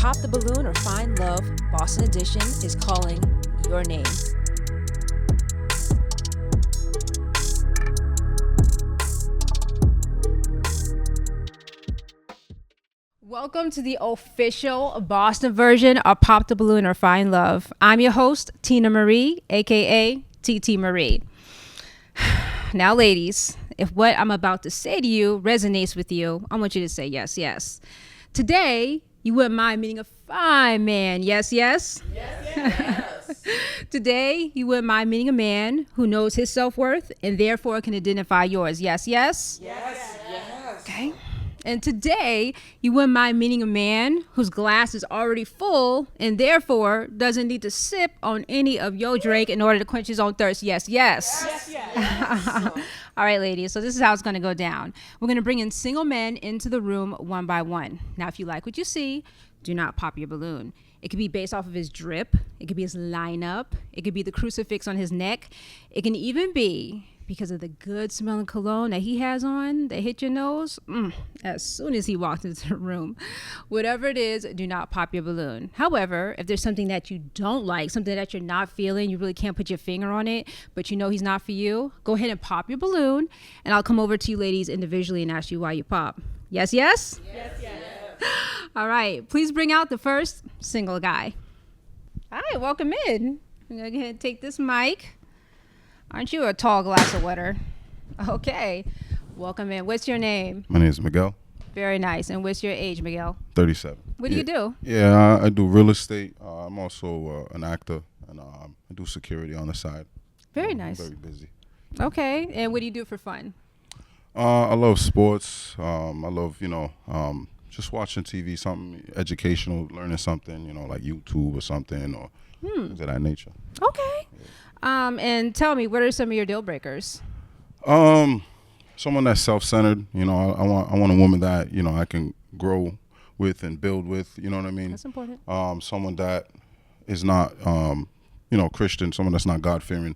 Pop the Balloon or Find Love, Boston Edition is calling your name. Welcome to the official Boston version of Pop the Balloon or Find Love. I'm your host, Tina Marie, aka TT Marie. Now, ladies, if what I'm about to say to you resonates with you, I want you to say yes, yes. Today, you wouldn't mind meeting a fine man. Yes, yes? Yes, yes. Today, you wouldn't mind meeting a man who knows his self-worth and therefore can identify yours. Yes, yes? Yes, yes. Okay. And today, you wouldn't mind meeting a man whose glass is already full and therefore doesn't need to sip on any of your drink in order to quench his own thirst. Yes, yes. Yes, yes. All right, ladies. So this is how it's going to go down. We're going to bring in single men into the room one by one. Now, if you like what you see, do not pop your balloon. It could be based off of his drip. It could be his lineup. It could be the crucifix on his neck. It can even be because of the good smelling cologne that he has on that hit your nose as soon as he walked into the room. Whatever it is, do not pop your balloon. However, if there's something that you don't like, something that you're not feeling, you really can't put your finger on it, but you know he's not for you, go ahead and pop your balloon, and I'll come over to you ladies individually and ask you why you pop. Yes, yes? Yes, yes. All right, please bring out the first single guy. All right, welcome in. I'm going to go ahead and take this mic. Aren't you a tall glass of water? Okay. Welcome in. What's your name? My name is Miguel. Very nice. And what's your age, Miguel? 37. What do you do? Yeah, I do real estate. I'm also an actor, and I do security on the side. Very nice. Very busy. Okay. And what do you do for fun? I love sports. I love, just watching TV, something educational, learning something, like YouTube or something or things of that nature. Okay. And tell me, what are some of your deal breakers? Someone that's self-centered. I want a woman that I can grow with and build with. You know what I mean? That's important. Someone that is not, Christian. Someone that's not God-fearing.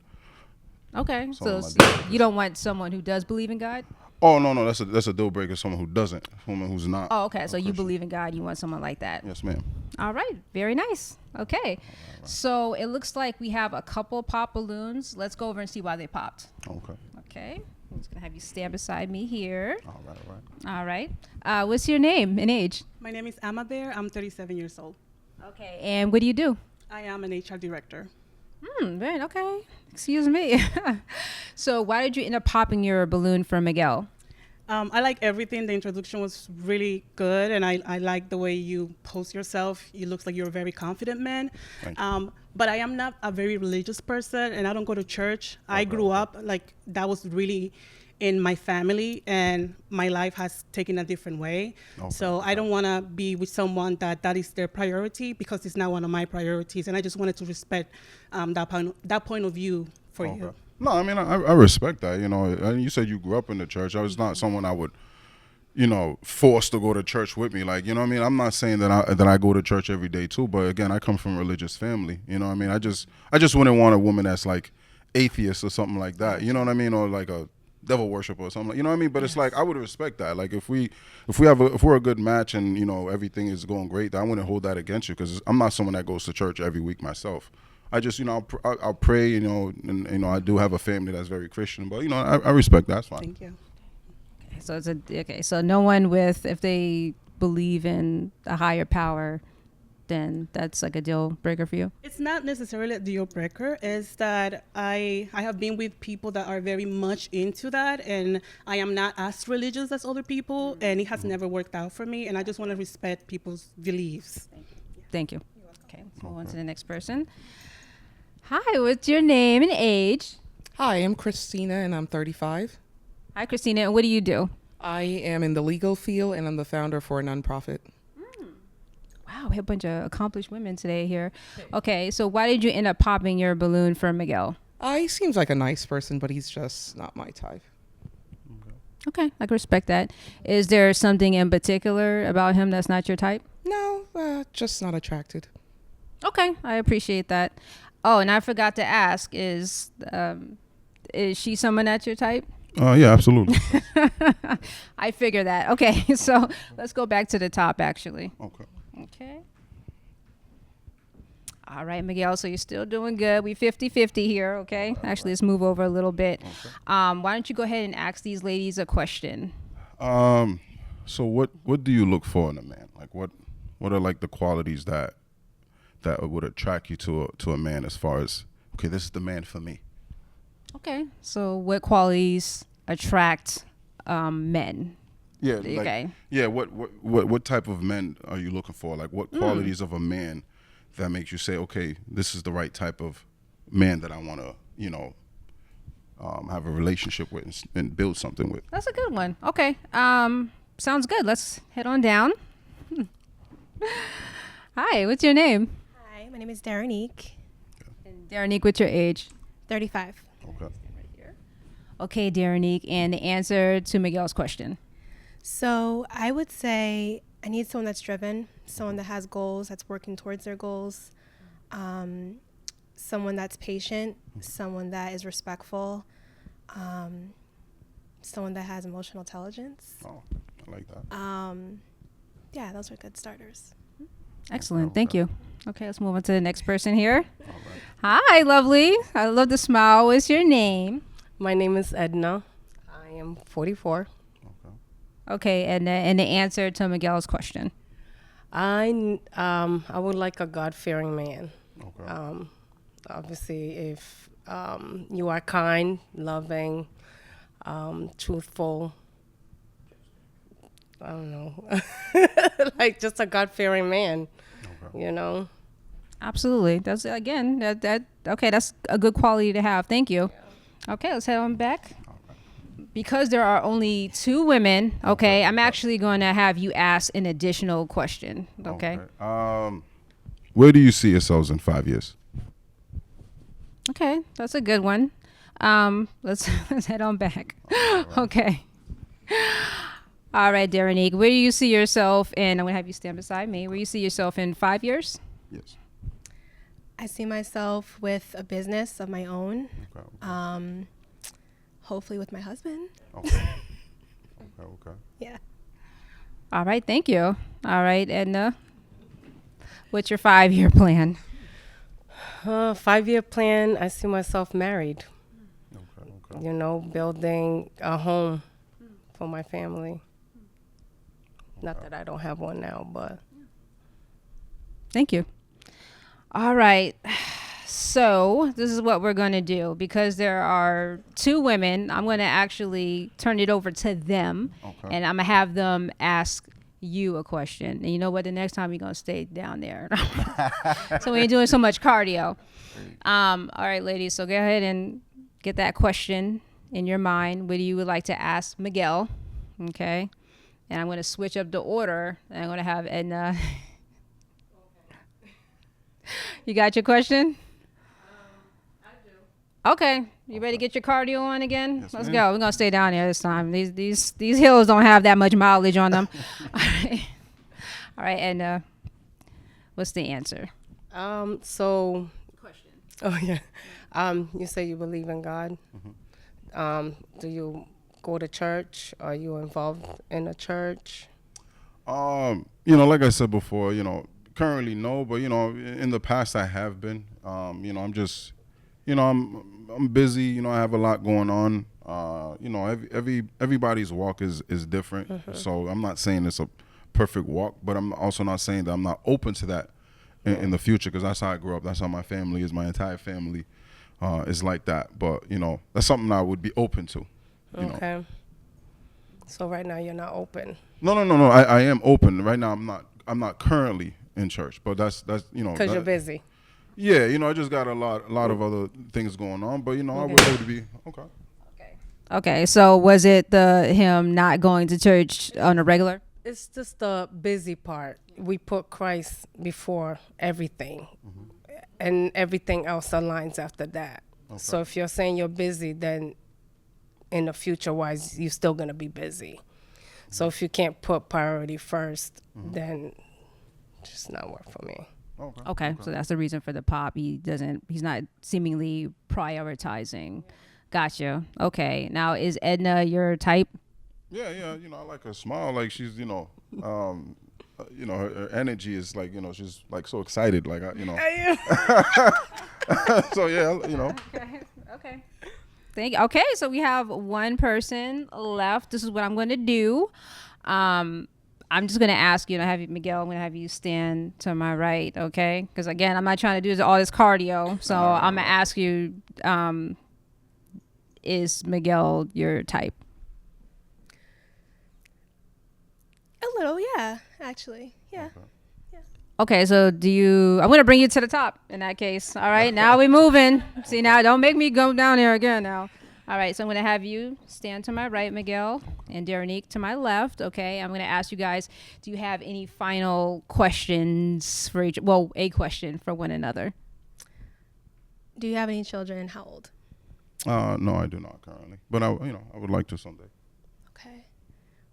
Okay. So Like you don't want someone who does believe in God? Oh no, that's a deal breaker. Someone who doesn't, someone who's not. Oh, okay. So you Christian. believe in God. You want someone like that. Yes, ma'am. All right. Very nice. Okay. All right. So it looks like we have a couple pop balloons. Let's go over and see why they popped. Okay. Okay. I'm just going to have you stand beside me here. All right. All right. What's your name and age? My name is Amma Bear. I'm 37 years old. Okay. And what do you do? I am an HR director. Very okay. Excuse me. So why did you end up popping your balloon for Miguel? I like everything. The introduction was really good, and I like the way you pose yourself. You look like you're a very confident man. Thank you. But I am not a very religious person, and I don't go to church. I grew up like that was really in my family, and my life has taken a different way. So I don't want to be with someone that is their priority because it's not one of my priorities, and I just wanted to respect that point of view for you. No, I mean I respect that. And you said you grew up in the church. I was not someone I would, force to go to church with me. Like, I'm not saying that I go to church every day too. But again, I come from a religious family. I just wouldn't want a woman that's like atheist or something like that. You know what I mean? Or like a devil worshiper or something. You know what I mean? But It's like I would respect that. Like if we're a good match and everything is going great, I wouldn't hold that against you because I'm not someone that goes to church every week myself. I just, I'll pray, and I do have a family that's very Christian, but I respect that. That's fine. Thank you. Okay, so no one if they believe in a higher power, then that's like a deal breaker for you? It's not necessarily a deal breaker. It's that I have been with people that are very much into that, and I am not as religious as other people, and it has never worked out for me, and I just want to respect people's beliefs. Thank you. Okay, let's move on to the next person. Hi, what's your name and age? Hi, I'm Christina, and I'm 35. Hi, Christina. And what do you do? I am in the legal field, and I'm the founder for a nonprofit. Wow, we have a bunch of accomplished women today here. Okay, so why did you end up popping your balloon for Miguel? He seems like a nice person, but he's just not my type. Okay, I can respect that. Is there something in particular about him that's not your type? No, just not attracted. Okay, I appreciate that. Oh, and I forgot to ask, is she someone that's your type? Yeah, absolutely. I figure that. Okay, so let's go back to the top, actually. Okay. Okay. All right, Miguel. So you're still doing good. We 50-50 here, okay? Actually, let's move over a little bit. Okay. Why don't you go ahead and ask these ladies a question? So what do you look for in a man? Like what are like the qualities that would attract you to a man as far as, okay, this is the man for me? Okay. So what qualities attract men? Yeah. Like, Okay. yeah. What type of men are you looking for? Like what qualities of a man that makes you say, okay, this is the right type of man that I want to, have a relationship with and build something with? That's a good one. Okay. Sounds good. Let's head on down. Hi, what's your name? Hi, my name is Daranique, And Daranique, what's your age? 35. Okay. Okay, Daranique, and the answer to Miguel's question. So I would say I need someone that's driven, someone that has goals, that's working towards their goals, someone that's patient, someone that is respectful, someone that has emotional intelligence. Oh, I like that. Yeah, those are good starters. Excellent. Okay. Thank you. Okay, let's move on to the next person here. All right. Hi, lovely. I love the smile. What's your name? My name is Edna. I am 44. Okay. Okay, and the answer to Miguel's question. I would like a God-fearing man. Okay. Obviously, if you are kind, loving, truthful, I don't know, like just a God-fearing man, Okay. Absolutely. That's again that okay, that's a good quality to have. Thank you. Okay, let's head on back. Because there are only 2 women, okay, I'm actually going to have you ask an additional question, okay? Where do you see yourselves in 5 years? Okay, that's a good one. Let's head on back. Okay. All right, Daranique, where do you see yourself in, I'm going to have you stand beside me, where do you see yourself in 5 years? Yes. I see myself with a business of my own, Okay. hopefully with my husband. Okay. Okay. Yeah. All right, thank you. All right, Edna, what's your 5-year plan? 5-year plan, I see myself married, Okay. building a home for my family. Not that I don't have one now, but Thank you. All right. So this is what we're going to do. Because there are 2 women, I'm going to actually turn it over to them. Okay. And I'm going to have them ask you a question. And you know what? The next time you're going to stay down there. So we ain't doing so much cardio. All right, ladies. So go ahead and get that question in your mind. What do you would like to ask Miguel? Okay. And I'm going to switch up the order. And I'm going to have Edna. You got your question? I do. Okay. You ready to get your cardio on again? Yes, Let's ma'am. go. We're gonna stay down here this time. These hills don't have that much mileage on them. All right. All right, and what's the answer? so. Question. Oh yeah. You say you believe in God. Do you go to church? Are you involved in a church? Like I said before, currently no, but in the past I have been. I'm just, I'm busy. I have a lot going on. Everybody's walk is different. So I'm not saying it's a perfect walk, but I'm also not saying that I'm not open to that in the future, because that's how I grew up. That's how my family is. My entire family is like that. But that's something I would be open to. Okay. So right now you're not open. No. I am open right now. I'm not currently in church, but that's Because you're busy. Yeah, I just got a lot of other things going on, but I would like to be okay. Okay. So was it him not going to church on a regular? It's just the busy part. We put Christ before everything, and everything else aligns after that. Okay. So if you're saying you're busy, then in the future wise, you're still gonna be busy. So if you can't put priority first, then it's just not work for me. Okay. So that's the reason for the pop. He's not seemingly prioritizing. Gotcha. Okay. Now, is Edna your type? Yeah, I like her smile. Like she's, you know, her energy is like, you know, she's like so excited, like, you know. So yeah, you know. Okay. Okay, so we have one person left. This is what I'm going to do. I'm just going to ask you, Miguel, I'm going to have you stand to my right, okay? Because again, I'm not trying to do all this cardio. So I'm going to ask you, is Miguel your type? A little, yeah, actually. Yeah. Okay, so I'm going to bring you to the top in that case. All right, now we're moving. See, now don't make me go down there again now. All right, so I'm going to have you stand to my right, Miguel, and Deronique to my left. Okay, I'm going to ask you guys, do you have any final questions for a question for one another? Do you have any children? How old? No, I do not currently, but I would like to someday. Okay.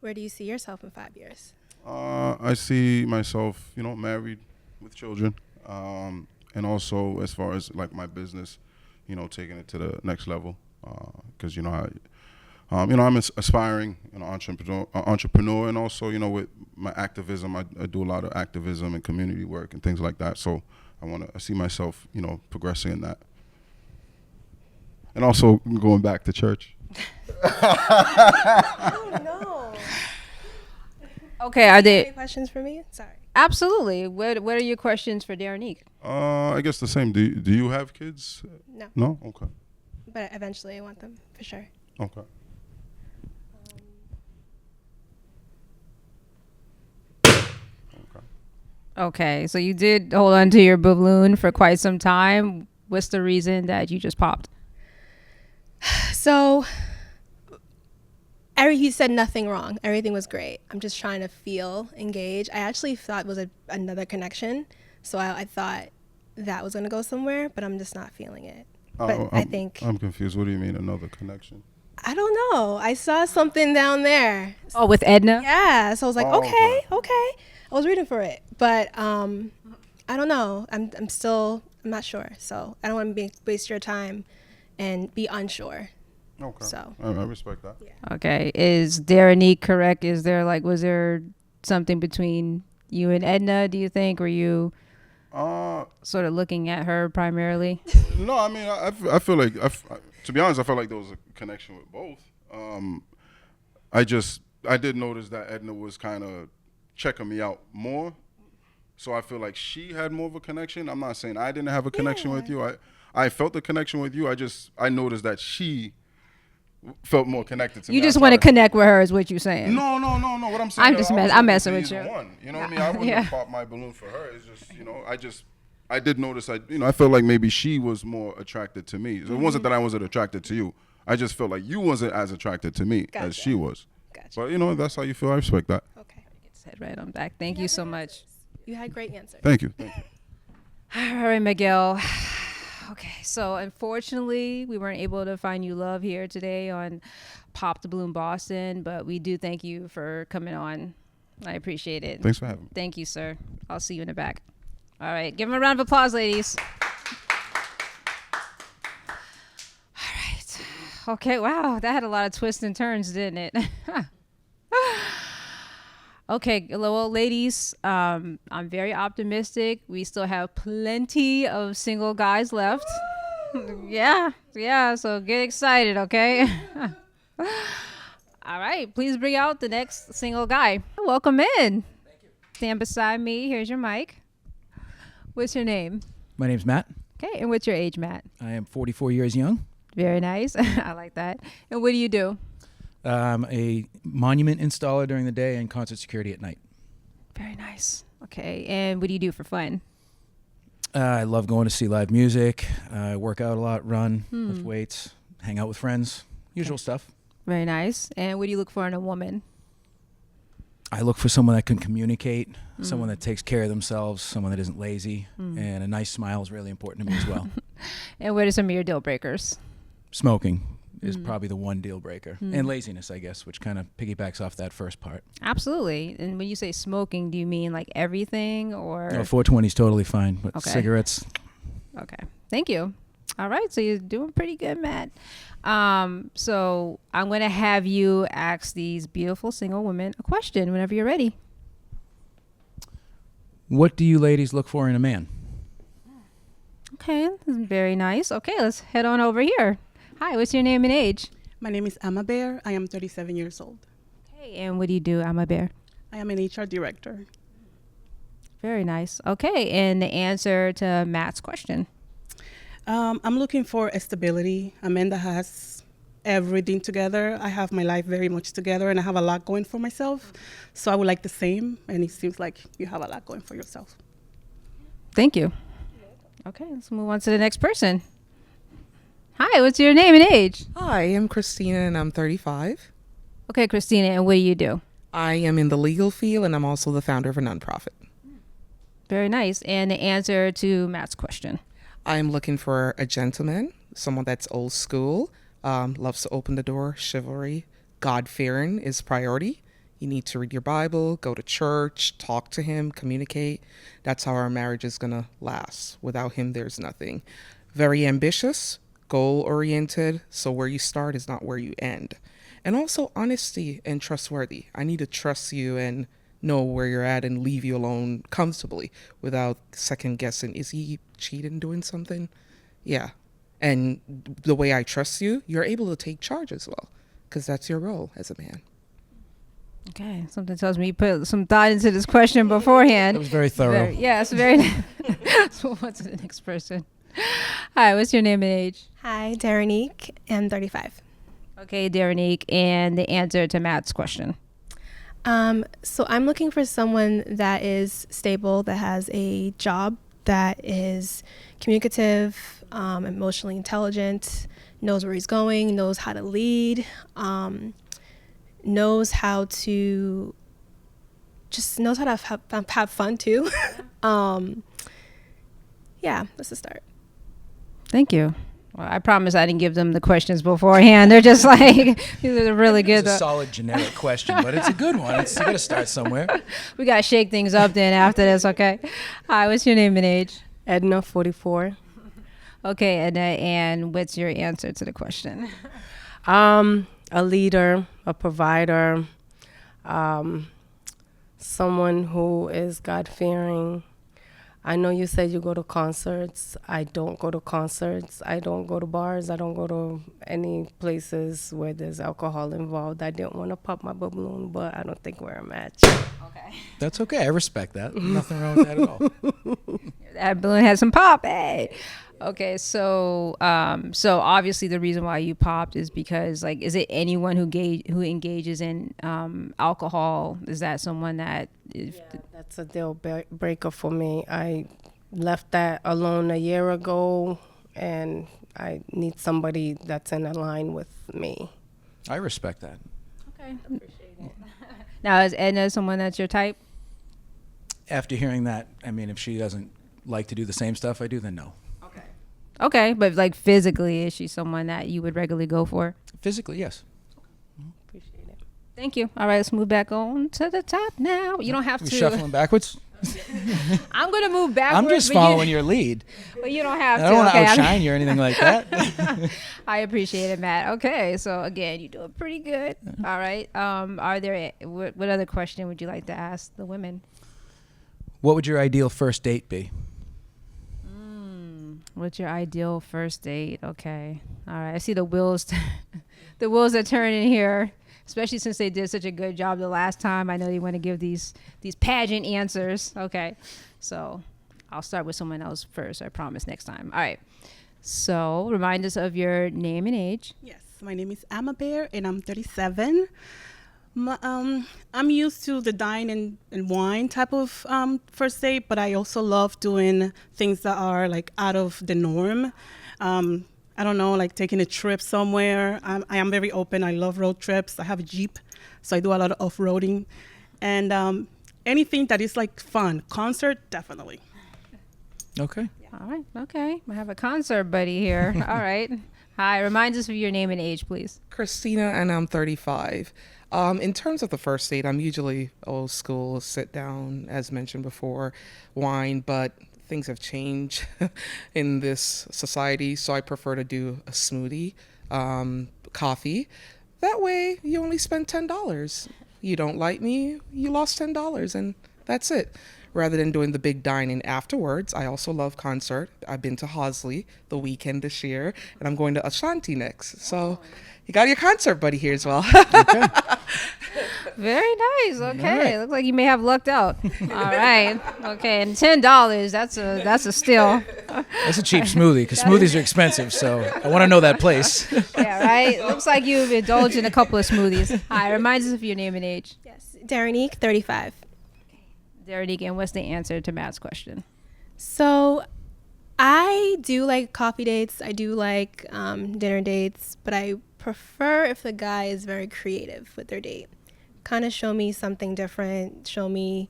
Where do you see yourself in 5 years? I see myself, you know, married with children, and also as far as like my business, you know, taking it to the next level, because I'm aspiring, you know, entrepreneur, and also, you know, with my activism, I do a lot of activism and community work and things like that. So I see myself, you know, progressing in that, and also going back to church. Oh, no. Okay, are there Any questions for me? Sorry. absolutely? What are your questions for Deronique? I guess the same. Do you have kids? No. No? Okay. But eventually I want them, for sure. Okay. Okay, so you did hold on to your balloon for quite some time. What's the reason that you just popped? So, you said nothing wrong. Everything was great. I'm just trying to feel engaged. I actually thought it was another connection. So I thought that was going to go somewhere, but I'm just not feeling it. But I think... I'm confused. What do you mean, another connection? I don't know. I saw something down there. Oh, with Edna? Yeah. So I was like, Oh, okay. I was rooting for it. But I don't know. I'm not sure. So I don't want to waste your time and be unsure. Okay. So I respect that. yeah. Okay, is Deronique correct? Was there something between you and Edna, do you think? Were you sort of looking at her primarily? No, I mean, I feel like, to be honest, I felt like there was a connection with both. I did notice that Edna was kind of checking me out more. So I feel like she had more of a connection. I'm not saying I didn't have a connection with you. I felt the connection with you. I noticed that she felt more connected to me. You just want to connect with her is what you're saying. No. What I'm saying, I'm messing with you. One. You know what I mean? I wouldn't have popped my balloon for her. It's just, you know, I did notice, I felt like maybe she was more attracted to me. So it wasn't that I wasn't attracted to you. I just felt like you wasn't as attracted to me as she was. Gotcha. But, you know, that's how you feel. I respect that. Okay. It's head right on back. Thank you so much. You had great answers. Thank you. All right, Miguel. Okay, so unfortunately, we weren't able to find you love here today on Pop the Balloon Boston, but we do thank you for coming on. I appreciate it. Thanks for having me. Thank you, sir. I'll see you in the back. All right, give him a round of applause, ladies. All right. Okay, wow, that had a lot of twists and turns, didn't it? Okay, well, ladies, I'm very optimistic. We still have plenty of single guys left. Yeah, so get excited, okay? All right, please bring out the next single guy. Welcome in. Thank you. Stand beside me. Here's your mic. What's your name? My name's Matt. Okay, and what's your age, Matt? I am 44 years young. Very nice. I like that. And what do you do? I'm a monument installer during the day and concert security at night. Very nice. Okay, and what do you do for fun? I love going to see live music. I work out a lot, run, lift weights, hang out with friends, usual stuff. Very nice. And what do you look for in a woman? I look for someone that can communicate, someone that takes care of themselves, someone that isn't lazy, and a nice smile is really important to me as well. And what are some of your deal breakers? Smoking is probably the one deal breaker. And laziness, I guess, which kind of piggybacks off that first part. Absolutely. And when you say smoking, do you mean like everything or? No, 420 is totally fine, but Okay. cigarettes. Okay. Thank you. All right. So you're doing pretty good, Matt. So I'm going to have you ask these beautiful single women a question whenever you're ready. What do you ladies look for in a man? Okay, this is very nice. Okay, let's head on over here. Hi, what's your name and age? My name is Amma Bear. I am 37 years old. Okay, and what do you do, I'm a bear? I am an HR director. Very nice. Okay, and the answer to Matt's question. I'm looking for a stability, a man that has everything together. I have my life very much together and I have a lot going for myself. So I would like the same, and it seems like you have a lot going for yourself. Thank you. Okay, let's move on to the next person. Hi, what's your name and age? Hi, I'm Christina and I'm 35. Okay, Christina, and what do you do? I am in the legal field and I'm also the founder of a nonprofit. Very nice. And the answer to Matt's question. I'm looking for a gentleman, someone that's old school, loves to open the door, chivalry, God-fearing is priority. You need to read your Bible, go to church, talk to him, communicate. That's how our marriage is going to last. Without him, there's nothing. Very ambitious, goal-oriented, so where you start is not where you end. And also honesty and trustworthy. I need to trust you and know where you're at and leave you alone comfortably without second guessing. Is he cheating, doing something? Yeah. And the way I trust you, you're able to take charge as well, because that's your role as a man. Okay, something tells me you put some thought into this question beforehand. That was very thorough. Yes, very. Let's move on to the next person. Hi, what's your name and age? Hi, Daranique. I'm 35. Okay, Daranique, and the answer to Matt's question. So I'm looking for someone that is stable, that has a job, that is communicative, emotionally intelligent, knows where he's going, knows how to lead, knows how to have fun too. Yeah, that's the start. Thank you. Well, I promise I didn't give them the questions beforehand. They're just like, these are really good. It's a solid generic question, but it's a good one. You got to start somewhere. We got to shake things up then after this, okay? Hi, what's your name and age? Edna, 44. Okay, and what's your answer to the question? A leader, a provider, someone who is God-fearing. I know you said you go to concerts. I don't go to concerts. I don't go to bars. I don't go to any places where there's alcohol involved. I didn't want to pop my balloon, but I don't think we're a match. Okay. That's okay. I respect that. Nothing wrong with that at all. That balloon had some pop. Hey. Okay, so obviously the reason why you popped is because, like, is it anyone who engages in alcohol? Is that someone that? That's a deal breaker for me. I left that alone a year ago, and I need somebody that's in line with me. I respect that. Okay, appreciate it. Now, is Edna someone that's your type? After hearing that, I mean, if she doesn't like to do the same stuff I do, then no. Okay, but like physically, is she someone that you would regularly go for? Physically, yes. Appreciate it. Thank you. All right, let's move back on to the top now. You don't have to. Shuffling backwards? I'm going to move backwards. I'm just following your lead. But you don't have to. I don't want to okay? outshine you or anything like that. I appreciate it, Matt. Okay, so again, you doing pretty good. All right. Are there what other question would you like to ask the women? What would your ideal first date be? What's your ideal first date? Okay. All right. I see the wheels. The wheels are turning here, especially since they did such a good job the last time. I know they want to give these pageant answers. Okay. So I'll start with someone else first. I promise next time. All right. So remind us of your name and age. Yes, my name is Amma Bear and I'm 37. I'm used to the dine and wine type of first date, but I also love doing things that are like out of the norm. I don't know, like taking a trip somewhere. I am very open. I love road trips. I have a Jeep, so I do a lot of off-roading. And anything that is like fun. Concert, definitely. Okay. All right. Okay. I have a concert buddy here. All right. Hi. Remind us of your name and age, please. Christina, and I'm 35. In terms of the first date, I'm usually old school, sit down, as mentioned before, wine, but things have changed in this society, so I prefer to do a smoothie, coffee. That way, you only spend $10. You don't like me, you lost $10, and that's it. Rather than doing the big dining afterwards, I also love concert. I've been to Hosley the weekend this year, and I'm going to Ashanti next. So you got your concert buddy here as well. Very nice. Okay, looks like you may have lucked out. All right. Okay, and $10. That's a steal. That's a cheap smoothie because smoothies are expensive. So I want to know that place. Yeah, right. Looks like you've indulged in a couple of smoothies. Hi, remind us of your name and age. Yes, Darrenique, 35. Darrenique, and what's the answer to Matt's question? So I do like coffee dates. I do like dinner dates, but I prefer if the guy is very creative with their date. Kind of show me something different, show me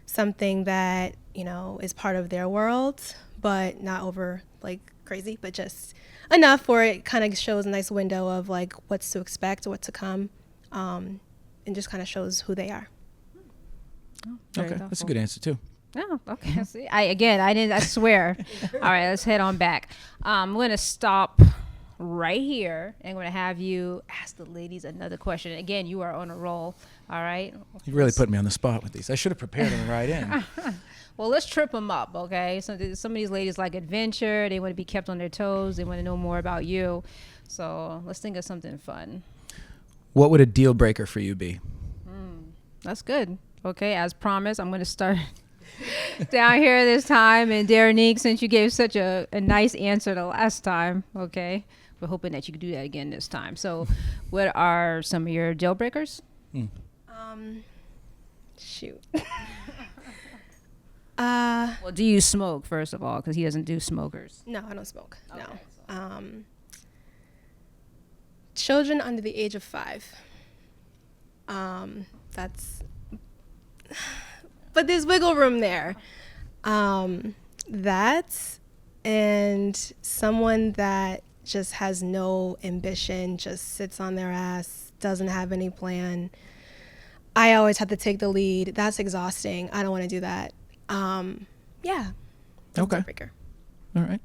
something that, is part of their world, but not over like crazy, but just enough where it kind of shows a nice window of like what's to expect, what to come, and just kind of shows who they are. Okay, that's a good answer too. Oh, okay. See, I swear. All right, let's head on back. I'm going to stop right here and I'm going to have you ask the ladies another question. Again, you are on a roll. All right. You really put me on the spot with these. I should have prepared them right in. Well, let's trip them up, okay? So some of these ladies like adventure. They want to be kept on their toes. They want to know more about you. So let's think of something fun. What would a deal breaker for you be? That's good. Okay, as promised, I'm going to start down here this time. And Darrenique, since you gave such a nice answer the last time, okay, we're hoping that you can do that again this time. So what are some of your deal breakers? Shoot. Well, do you smoke, first of all? Because he doesn't do smokers. No, I don't smoke. Okay, No. Children under the age of 5. That's... But there's wiggle room there. That and someone that just has no ambition, just sits on their ass, doesn't have any plan. I always have to take the lead. That's exhausting. I don't want to do that. Yeah. That's Okay. a breaker. All right.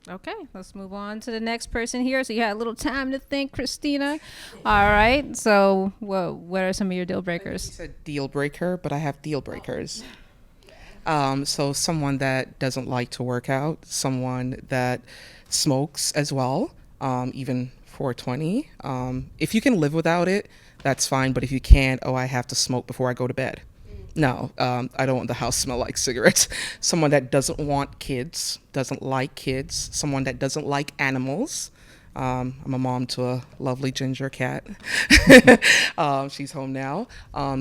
Okay, let's move on to the next person here. So you had a little time to think, Christina. All right. So what are some of your deal You breakers? said deal breaker, but I have deal breakers. So someone that doesn't like to work out, someone that smokes as well, even 420. If you can live without it, that's fine. But if you can't, I have to smoke before I go to bed. No, I don't want the house to smell like cigarettes. Someone that doesn't want kids, doesn't like kids, someone that doesn't like animals. I'm a mom to a lovely ginger cat. She's home now.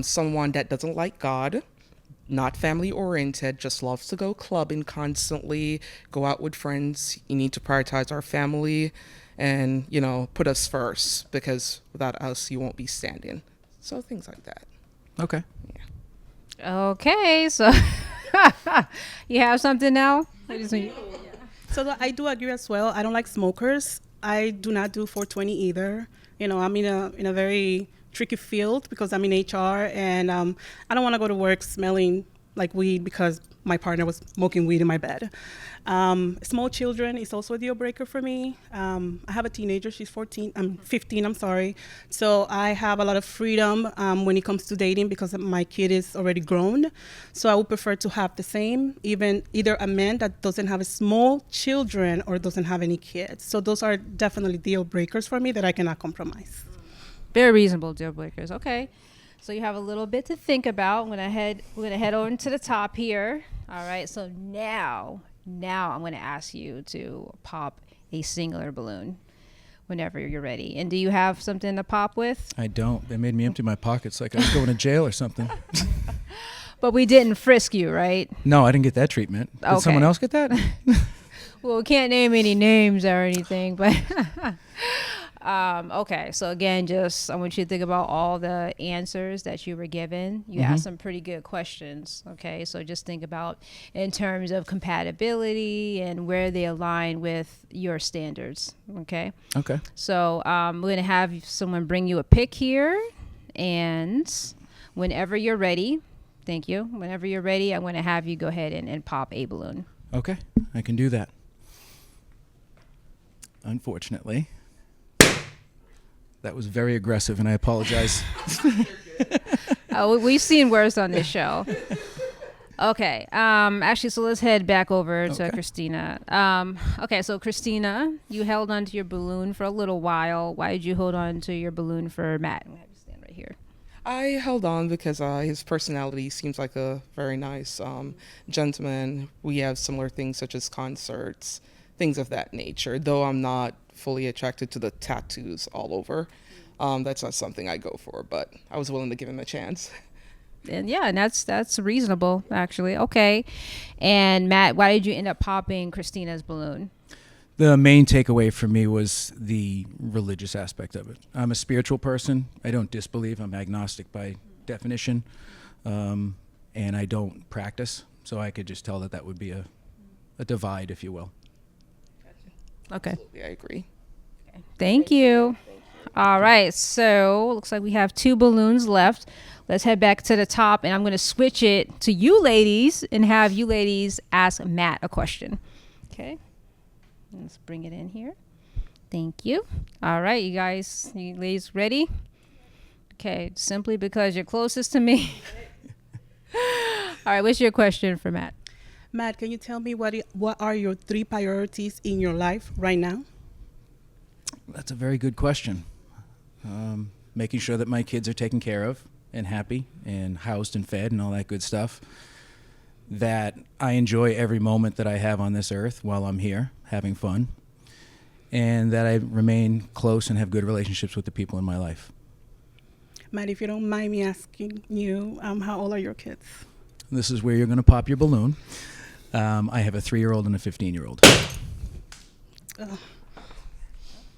Someone that doesn't like God, not family oriented, just loves to go clubbing constantly, go out with friends. You need to prioritize our family and, put us first, because without us, you won't be standing. So things like that. Okay. Okay, so you have something now? So I do agree as well. I don't like smokers. I do not do 420 either. I'm in a very tricky field because I'm in HR, and I don't want to go to work smelling like weed because my partner was smoking weed in my bed. Small children is also a deal breaker for me. I have a teenager. She's 15, I'm sorry. So I have a lot of freedom when it comes to dating because my kid is already grown. So I would prefer to have the same, either a man that doesn't have small children or doesn't have any kids. So those are definitely deal breakers for me that I cannot compromise. Very reasonable deal breakers. Okay. So you have a little bit to think about. We're gonna head on to the top here. All right. So now I'm gonna ask you to pop a singular balloon whenever you're ready. And do you have something to pop with? I don't. They made me empty my pockets like I was going to jail or something. But we didn't frisk you, right? No, I didn't get that treatment. Did Okay. someone else get that? Well, we can't name any names or anything, but okay. So again, I want you to think about all the answers that you were given. You asked some pretty good questions. Okay. So just think about in terms of compatibility and where they align with your standards. Okay. Okay. So we're going to have someone bring you a pick here. And whenever you're ready, thank you. Whenever you're ready, I'm going to have you go ahead and pop a balloon. Okay. I can do that. Unfortunately, that was very aggressive, and I apologize. Oh, we've seen worse on this show. Okay. Actually, so let's head back over to Christina. Okay, so Christina, you held on to your balloon for a little while. Why did you hold on to your balloon for Matt? I'm gonna have you stand right here. I held on because his personality seems like a very nice gentleman. We have similar things such as concerts, things of that nature, though I'm not fully attracted to the tattoos all over. That's not something I go for, but I was willing to give him a chance. And yeah, and that's reasonable, actually. Okay. And Matt, why did you end up popping Christina's balloon? The main takeaway for me was the religious aspect of it. I'm a spiritual person. I don't disbelieve. I'm agnostic by definition. And I don't practice. So I could just tell that would be a divide, if you will. Okay. Absolutely, I agree. Thank you. All right. So looks like we have 2 balloons left. Let's head back to the top, and I'm going to switch it to you ladies and have you ladies ask Matt a question. Okay. Let's bring it in here. Thank you. All right, you ladies ready? Okay. Simply because you're closest to me. All right. What's your question for Matt? Matt, can you tell me what are your 3 priorities in your life right now? That's a very good question. Making sure that my kids are taken care of and happy and housed and fed and all that good stuff. That I enjoy every moment that I have on this earth while I'm here having fun. And that I remain close and have good relationships with the people in my life. Matt, if you don't mind me asking you, how old are your kids? This is where you're going to pop your balloon. I have a 3-year-old and a 15-year-old. Oh.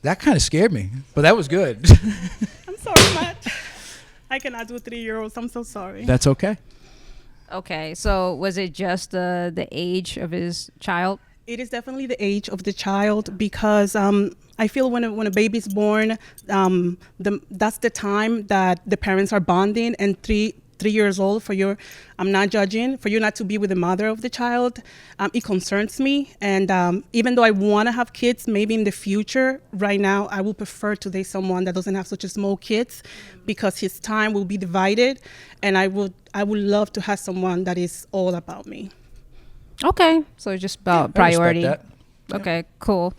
That kind of scared me, but that was good. I'm sorry, Matt. I cannot do 3-year-olds. I'm so sorry. That's okay. Okay, so was it just the age of his child? It is definitely the age of the child because I feel when a baby's born, that's the time that the parents are bonding, and 3 years old I'm not judging, for you not to be with the mother of the child, it concerns me. And even though I want to have kids, maybe in the future, right now, I will prefer to date someone that doesn't have such a small kids, because his time will be divided, and I would love to have someone that is all about me. Okay, so just about priority. I respect that. Okay, cool.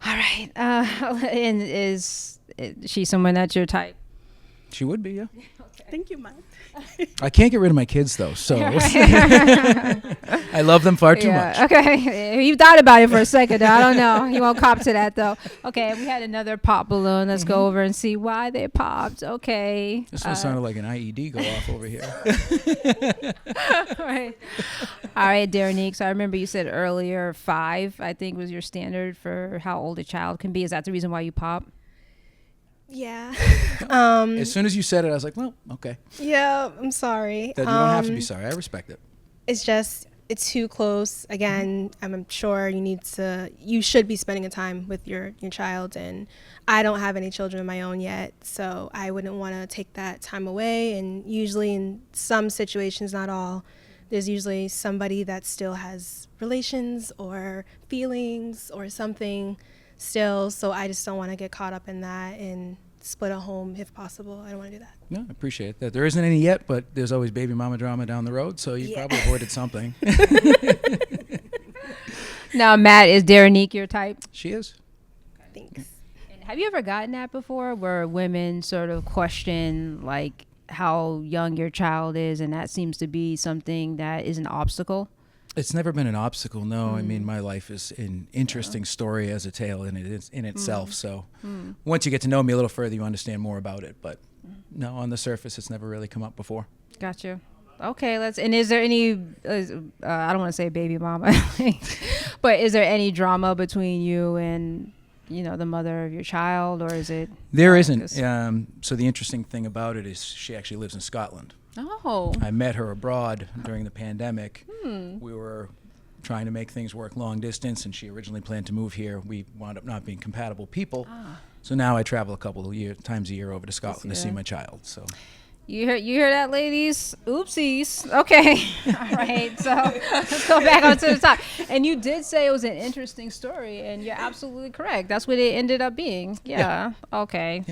All right, and is she someone that's your type? She would be, yeah. Thank you, Matt. I can't get rid of my kids, though, so I love them far too much. Okay, you thought about it for a second. I don't know. You won't cop to that, though. Okay, we had another pop balloon. Let's go over and see why they popped. Okay. This one sounded like an IED go off over here. All right, Darenique. So I remember you said earlier 5, I think, was your standard for how old a child can be. Is that the reason why you pop? Yeah. As soon as you said it, I was like, well, okay. Yeah, I'm sorry. You don't have to be sorry. I respect it. It's just, it's too close. Again, I'm sure you should be spending a time with your child, and I don't have any children of my own yet, so I wouldn't want to take that time away. And usually in some situations, not all, there's usually somebody that still has relations or feelings or something still, so I just don't want to get caught up in that and split a home if possible. I don't want to do that. No, I appreciate that. There isn't any yet, but there's always baby mama drama down the road, so you probably avoided something. Now, Matt, is Darenique your type? She is. Thanks. And have you ever gotten that before, where women sort of question like how young your child is, and that seems to be something that is an obstacle? It's never been an obstacle, no. I mean, my life is an interesting story as a tale in itself. So once you get to know me a little further, you understand more about it. But no, on the surface, it's never really come up before. Gotcha. Okay, and is there any, I don't want to say baby mama, but is there any drama between you and, the mother of your child, or is it? There isn't. So the interesting thing about it is she actually lives in Scotland. Oh. I met her abroad during the pandemic. We were trying to make things work long distance, and she originally planned to move here. We wound up not being compatible people. So now I travel a couple of times a year over to Scotland to see my child. So you hear that, ladies? Oopsies. Okay. All right. So let's go back onto the top. And you did say it was an interesting story, and you're absolutely correct. That's what it ended up being. Yeah. Okay.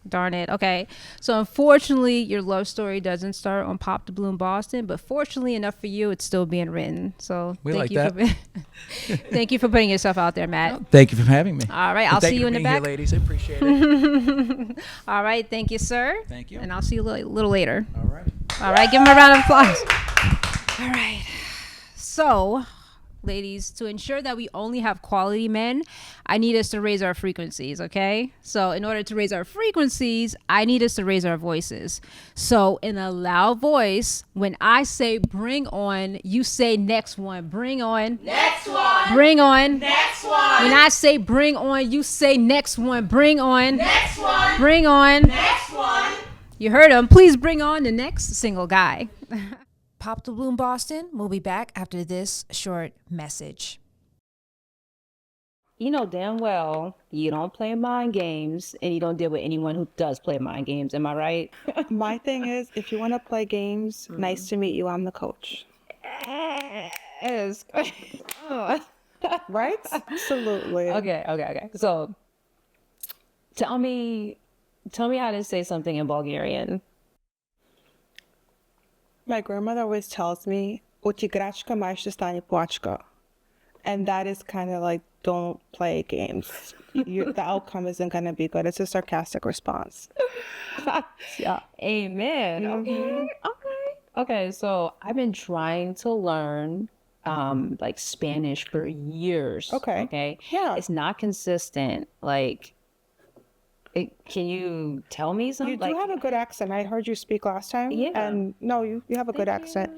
Darn it. Okay. So unfortunately, your love story doesn't start on Pop the Bloom Boston, but fortunately enough for you, it's still being written. So We thank like you that. for thank you for putting yourself out there, Matt. Thank you for having me. All right. And I'll thank see you in the for being back. here, ladies. I appreciate it. All right. Thank you, sir. Thank you. And I'll see you a little later. All right. All right. Give him a round of applause. All right. So, ladies, to ensure that we only have quality men, I need us to raise our frequencies, okay? So in order to raise our frequencies, I need us to raise our voices. So in a loud voice, when I say bring on, you say next one. Bring on. Next one. Bring on. Next one. When I say bring on, you say next one. Bring on. Next one. Bring on. Next one. You heard him. Please bring on the next single guy. Pop the Bloom Boston. We'll be back after this short message. You know damn well you don't play mind games and you don't deal with anyone who does play mind games. Am I right? My thing is, if you want to play games, nice to meet you. I'm the coach. Yes. Right? Absolutely. Okay. So tell me how to say something in Bulgarian. My grandmother always tells me, "Uti gračka majšte stane plačka." And that is kind of like, don't play games. The outcome isn't going to be good. It's a sarcastic response. Yeah. Amen. Okay. So I've been trying to learn like Spanish for years. Okay. Yeah. It's not consistent. Like, can you tell me something? You do have a good accent. I heard you speak last time. Yeah. And no, you have a good accent.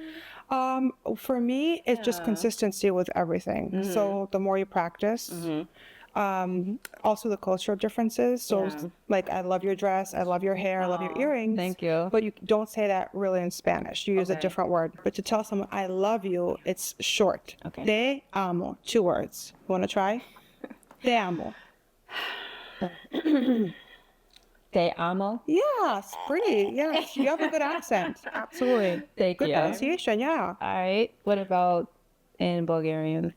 For me, it's just consistency with everything. So the more you practice, also the cultural differences. So like, I love your dress, I love your hair, I love your earrings. Thank you. But you don't say that really in Spanish. You use a different word. But to tell someone I love you, it's short. Okay. Te amo. 2 words. You want to try? Te amo. Te amo. Yes, pretty. Yes, you have a good accent. Absolutely. Thank Good you. pronunciation, yeah. All right. What about in Bulgarian?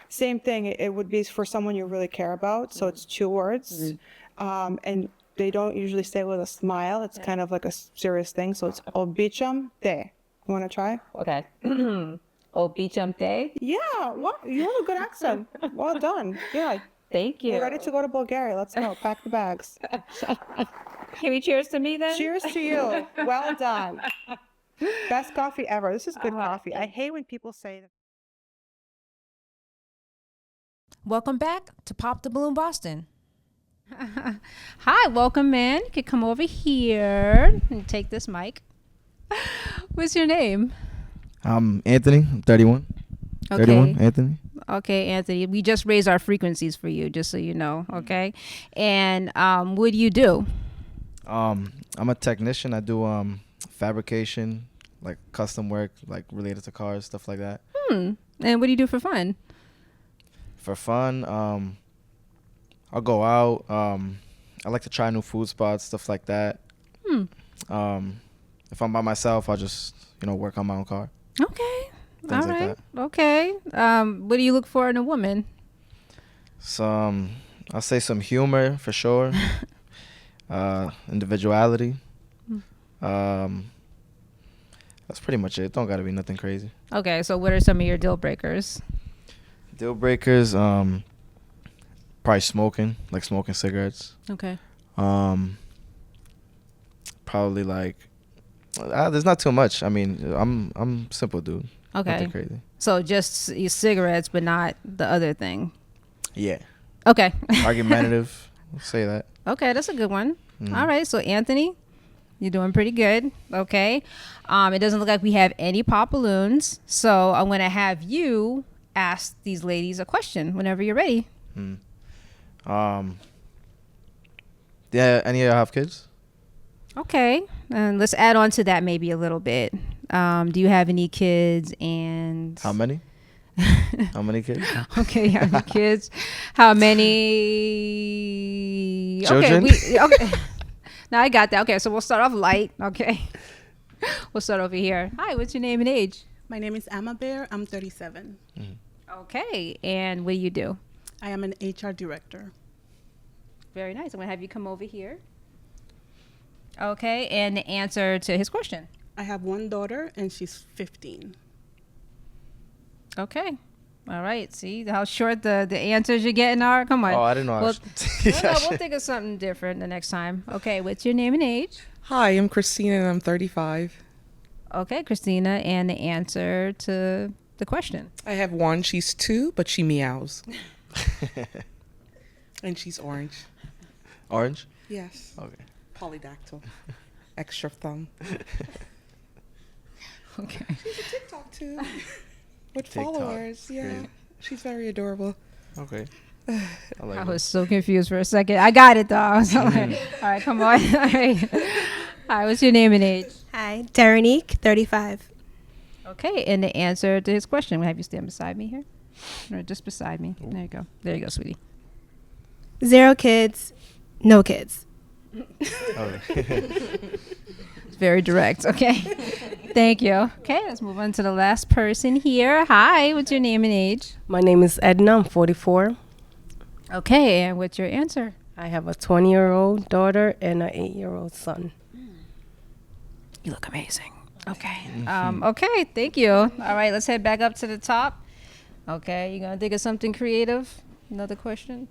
Same thing. It would be for someone you really care about. So it's 2 words. And they don't usually say with a smile. It's kind of like a serious thing. So it's obicham te. You want to try? Okay. Obicham te. Yeah. What? You have a good accent. Well done. Yeah. Thank you. We're ready to go to Bulgaria. Let's go. Pack the bags. Can we cheers to me then? Cheers to you. Well done. Best coffee ever. This is good coffee. I hate when people say that. Welcome back to Pop the Bloom Boston. Hi, welcome, man. You can come over here and take this mic. What's your name? I'm Anthony. I'm 31. Okay. 31, Anthony. Okay, Anthony. We just raised our frequencies for you, just so you know. Okay. And what do you do? I'm a technician. I do fabrication, like custom work, like related to cars, stuff like that. And what do you do for fun? For fun, I'll go out. I like to try new food spots, stuff like that. If I'm by myself, I'll just, work on my own car. Okay. Things All like right. that. Okay. What do you look for in a woman? Some, I'll say some humor for sure. Individuality. That's pretty much it. Don't gotta be nothing crazy. Okay. So what are some of your deal breakers? Deal breakers, probably smoking, like smoking cigarettes. Okay. Probably like, there's not too much. I mean, I'm simple dude. Okay. Nothing crazy. So just your cigarettes, but not the other thing. Yeah. Okay. Argumentative. I'll say that. Okay, that's a good one. All right. So Anthony, you're doing pretty good. Okay. It doesn't look like we have any pop balloons. So I'm gonna have you ask these ladies a question whenever you're ready. Yeah. Any of y'all have kids? Okay. And let's add on to that maybe a little bit. Do you have any kids and How many? How many kids? Okay, how many kids? How many Children? Okay. Now I got that. Okay, so we'll start off light. Okay. We'll start over here. Hi, what's your name and age? My name is Amma Bear. I'm 37. Okay. And what do you do? I am an HR director. Very nice. I'm gonna have you come over here. Okay, and the answer to his question. I have one daughter, and she's 15. Okay. All right. See how short the answers you're getting are? Come on. Oh, I didn't know. We'll think of something different the next time. Okay, what's your name and age? Hi, I'm Christina and I'm 35. Okay, Christina, and the answer to the question. I have one. She's 2, but she meows. And she's orange. Orange? Yes. Okay. Polydactyl. Extra thumb. Okay. She's a TikTok too. With TikTok. followers. Yeah. Great. She's very adorable. Okay. I was so confused for a second. I got it though. I was like, all right, come on. All right. All right, what's your name and age? Hi, Darenique, 35. Okay, and the answer to his question. I'm gonna have you stand beside me here. Or just beside me. There you go. There you go, sweetie. 0 kids, no kids. It's very direct. Okay. Thank you. Okay, let's move on to the last person here. Hi, what's your name and age? My name is Edna. I'm 44. Okay, and what's your answer? I have a 20-year-old daughter and an 8-year-old son. You look amazing. Okay. Okay, thank you. All right, let's head back up to the top. Okay, you gonna think of something creative? Another question?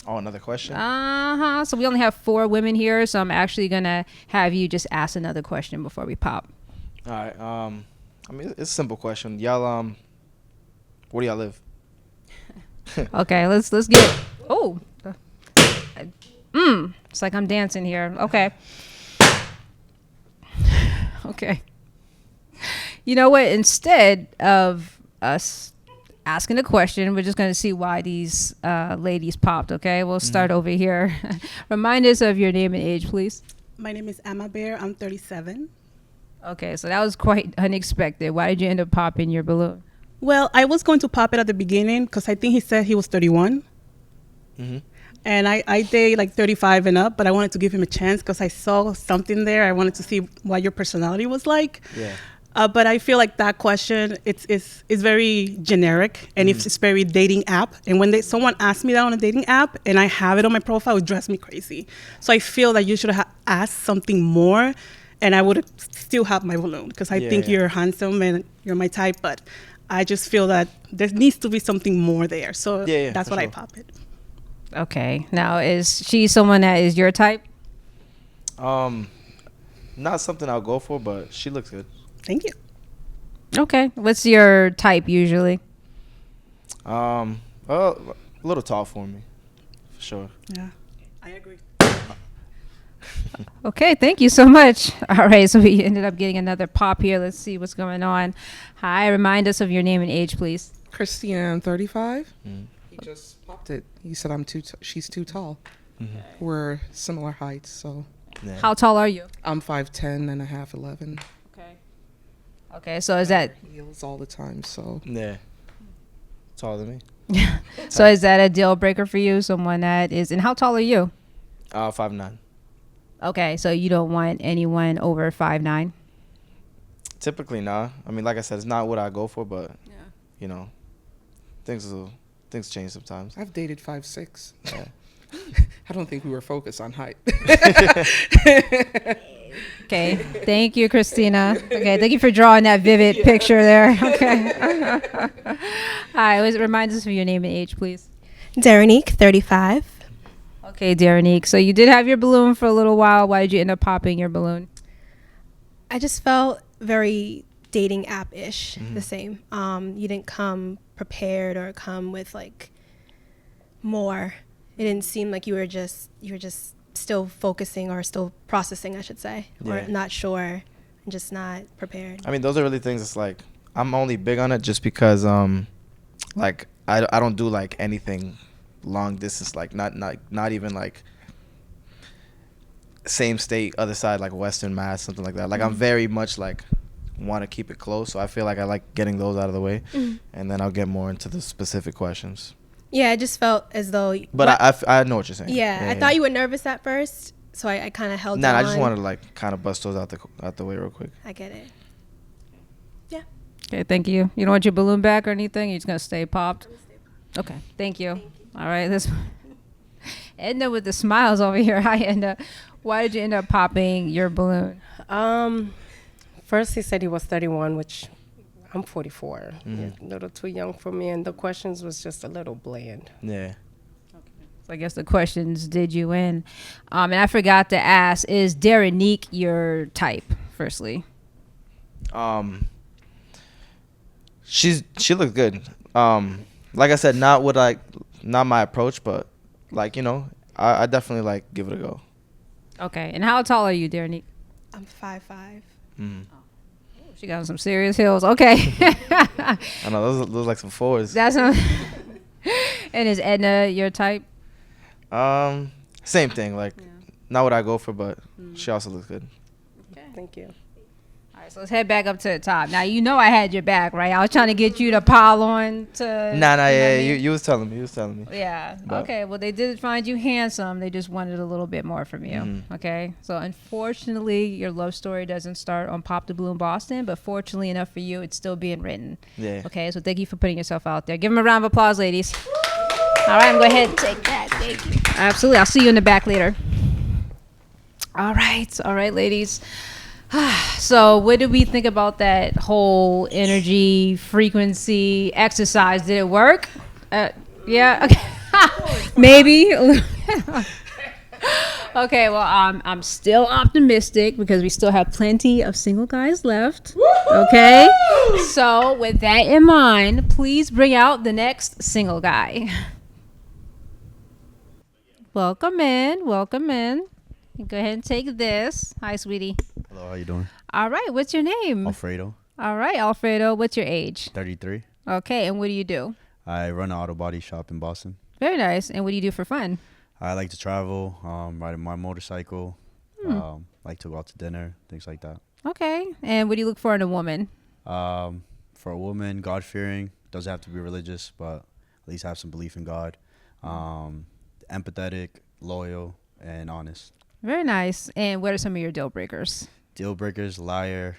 Oh, another question? Uh-huh. So we only have 4 women here, so I'm actually gonna have you just ask another question before we pop. All right. I mean, it's a simple question. Y'all, where do y'all live? Okay, let's get. Oh, it's like I'm dancing here. Okay. Okay. You know what? Instead of us asking a question, we're just going to see why these ladies popped. Okay, we'll start over here. Remind us of your name and age, please. My name is Emma Bear. I'm 37. Okay, so that was quite unexpected. Why did you end up popping your balloon? Well, I was going to pop it at the beginning because I think he said he was 31. Mm-hmm. And I date like 35 and up, but I wanted to give him a chance because I saw something there. I wanted to see what your personality was like. Yeah. But I feel like that question, it's very generic, and it's very dating app. And when someone asks me that on a dating app and I have it on my profile, it drives me crazy. So I feel that you should have asked something more, and I would still have my balloon because I think you're handsome and you're my type, but I just feel that there needs to be something more there. So that's what I pop it. Okay. Now, is she someone that is your type? Not something I'll go for, but she looks good. Thank you. Okay. What's your type usually? Well, a little tall for me, for sure. Yeah, I agree. Okay, thank you so much. All right, so we ended up getting another pop here. Let's see what's going on. Hi, remind us of your name and age, please. Christina, I'm 35. He just popped it. He said she's too tall. We're similar heights, so. Yeah. How tall are you? I'm 5'10" and a half, 11. Okay. Okay, so is that Heels all the time, so. Yeah. Taller than me. so is that a deal breaker for you? Someone that is, and how tall are you? 5'9". Okay, so you don't want anyone over 5'9"? Typically, nah. I mean, like I said, it's not what I go for, but you know, things change sometimes. I've dated 5'6". Yeah. I don't think we were focused on height. Okay, thank you, Christina. Okay, thank you for drawing that vivid picture there. Okay. Hi, remind us of your name and age, please. Darenique, 35. Okay, Darenique. So you did have your balloon for a little while. Why did you end up popping your balloon? I just felt very dating app-ish, the same. You didn't come prepared or come with like more. It didn't seem like you were just still focusing or still processing, I should say, or not sure and just not prepared. I mean, those are really things. It's like I'm only big on it just because like I don't do like anything long distance, like not even like same state, other side, like Western Mass, something like that. Like I'm very much like want to keep it close, so I feel like I like getting those out of the way, and then I'll get more into the specific questions. Yeah, I just felt as though. But I know what you're saying. Yeah, I thought you were nervous at first, so I kind of held on. Nah, I just wanted to like kind of bust those out the way real quick. I get it. Yeah. Okay, thank you. You don't want your balloon back or anything? You're just going to stay popped? Okay, thank you. All right, Edna with the smiles over here. Hi, Edna. Why did you end up popping your balloon? First he said he was 31, which I'm 44. A little too young for me, and the questions was just a little bland. Yeah. So I guess the questions did you in. And I forgot to ask, is Derenique your type, firstly? She looks good. Like I said, not my approach, but like, you know, I definitely like give it a go. Okay. And how tall are you, Derenique? I'm 5'5". She got some serious heels. Okay. I know those look like some fours. That's and is Edna your type? Same thing. Like, not what I go for, but she also looks good. Okay. Thank you. All right, so let's head back up to the top. Now, you know I had your back, right? I was trying to get you to pile on to... You was telling me. Yeah. But. Okay, well, they did find you handsome. They just wanted a little bit more from you, okay? So, unfortunately, your love story doesn't start on Pop the Balloon Boston, but fortunately enough for you, it's still being written. Yeah. Okay, so thank you for putting yourself out there. Give them a round of applause, ladies. All right, I'm going to go ahead and take that. Thank you. Absolutely. I'll see you in the back later. All right, ladies. So what did we think about that whole energy, frequency, exercise? Did it work? Yeah. Okay. Maybe. Okay. Well, I'm still optimistic because we still have plenty of single guys left. Okay. So with that in mind, please bring out the next single guy. Welcome in. Go ahead and take this. Hi, sweetie. Hello, how you doing? All right, what's your name? Alfredo. All right, Alfredo, what's your age? 33. Okay, and what do you do? I run an auto body shop in Boston. Very nice. And what do you do for fun? I like to travel, ride my motorcycle, like to go out to dinner, things like that. Okay, and what do you look for in a woman? For a woman, God-fearing, doesn't have to be religious, but at least have some belief in God. Empathetic, loyal, and honest. Very nice. And what are some of your deal breakers? Deal breakers, liar.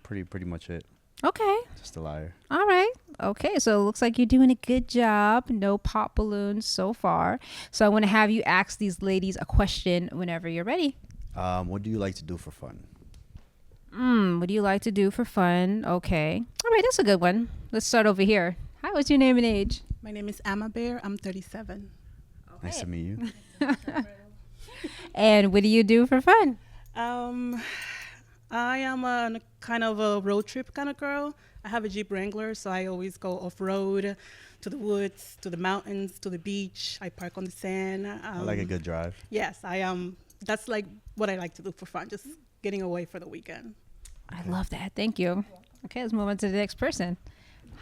Pretty much it. Okay. Just a liar. All right. Okay, so it looks like you're doing a good job. No pop balloons so far. So I want to have you ask these ladies a question whenever you're ready. What do you like to do for fun? What do you like to do for fun? Okay. All right, that's a good one. Let's start over here. Hi, what's your name and age? My name is Amma Bear. I'm 37. Okay. Nice to meet you. And what do you do for fun? I am a kind of a road trip kind of girl. I have a Jeep Wrangler, so I always go off-road to the woods, to the mountains, to the beach. I park on the sand. I like a good drive. Yes, I am. That's like what I like to do for fun, just getting away for the weekend. I love that. Thank you. Okay, let's move on to the next person.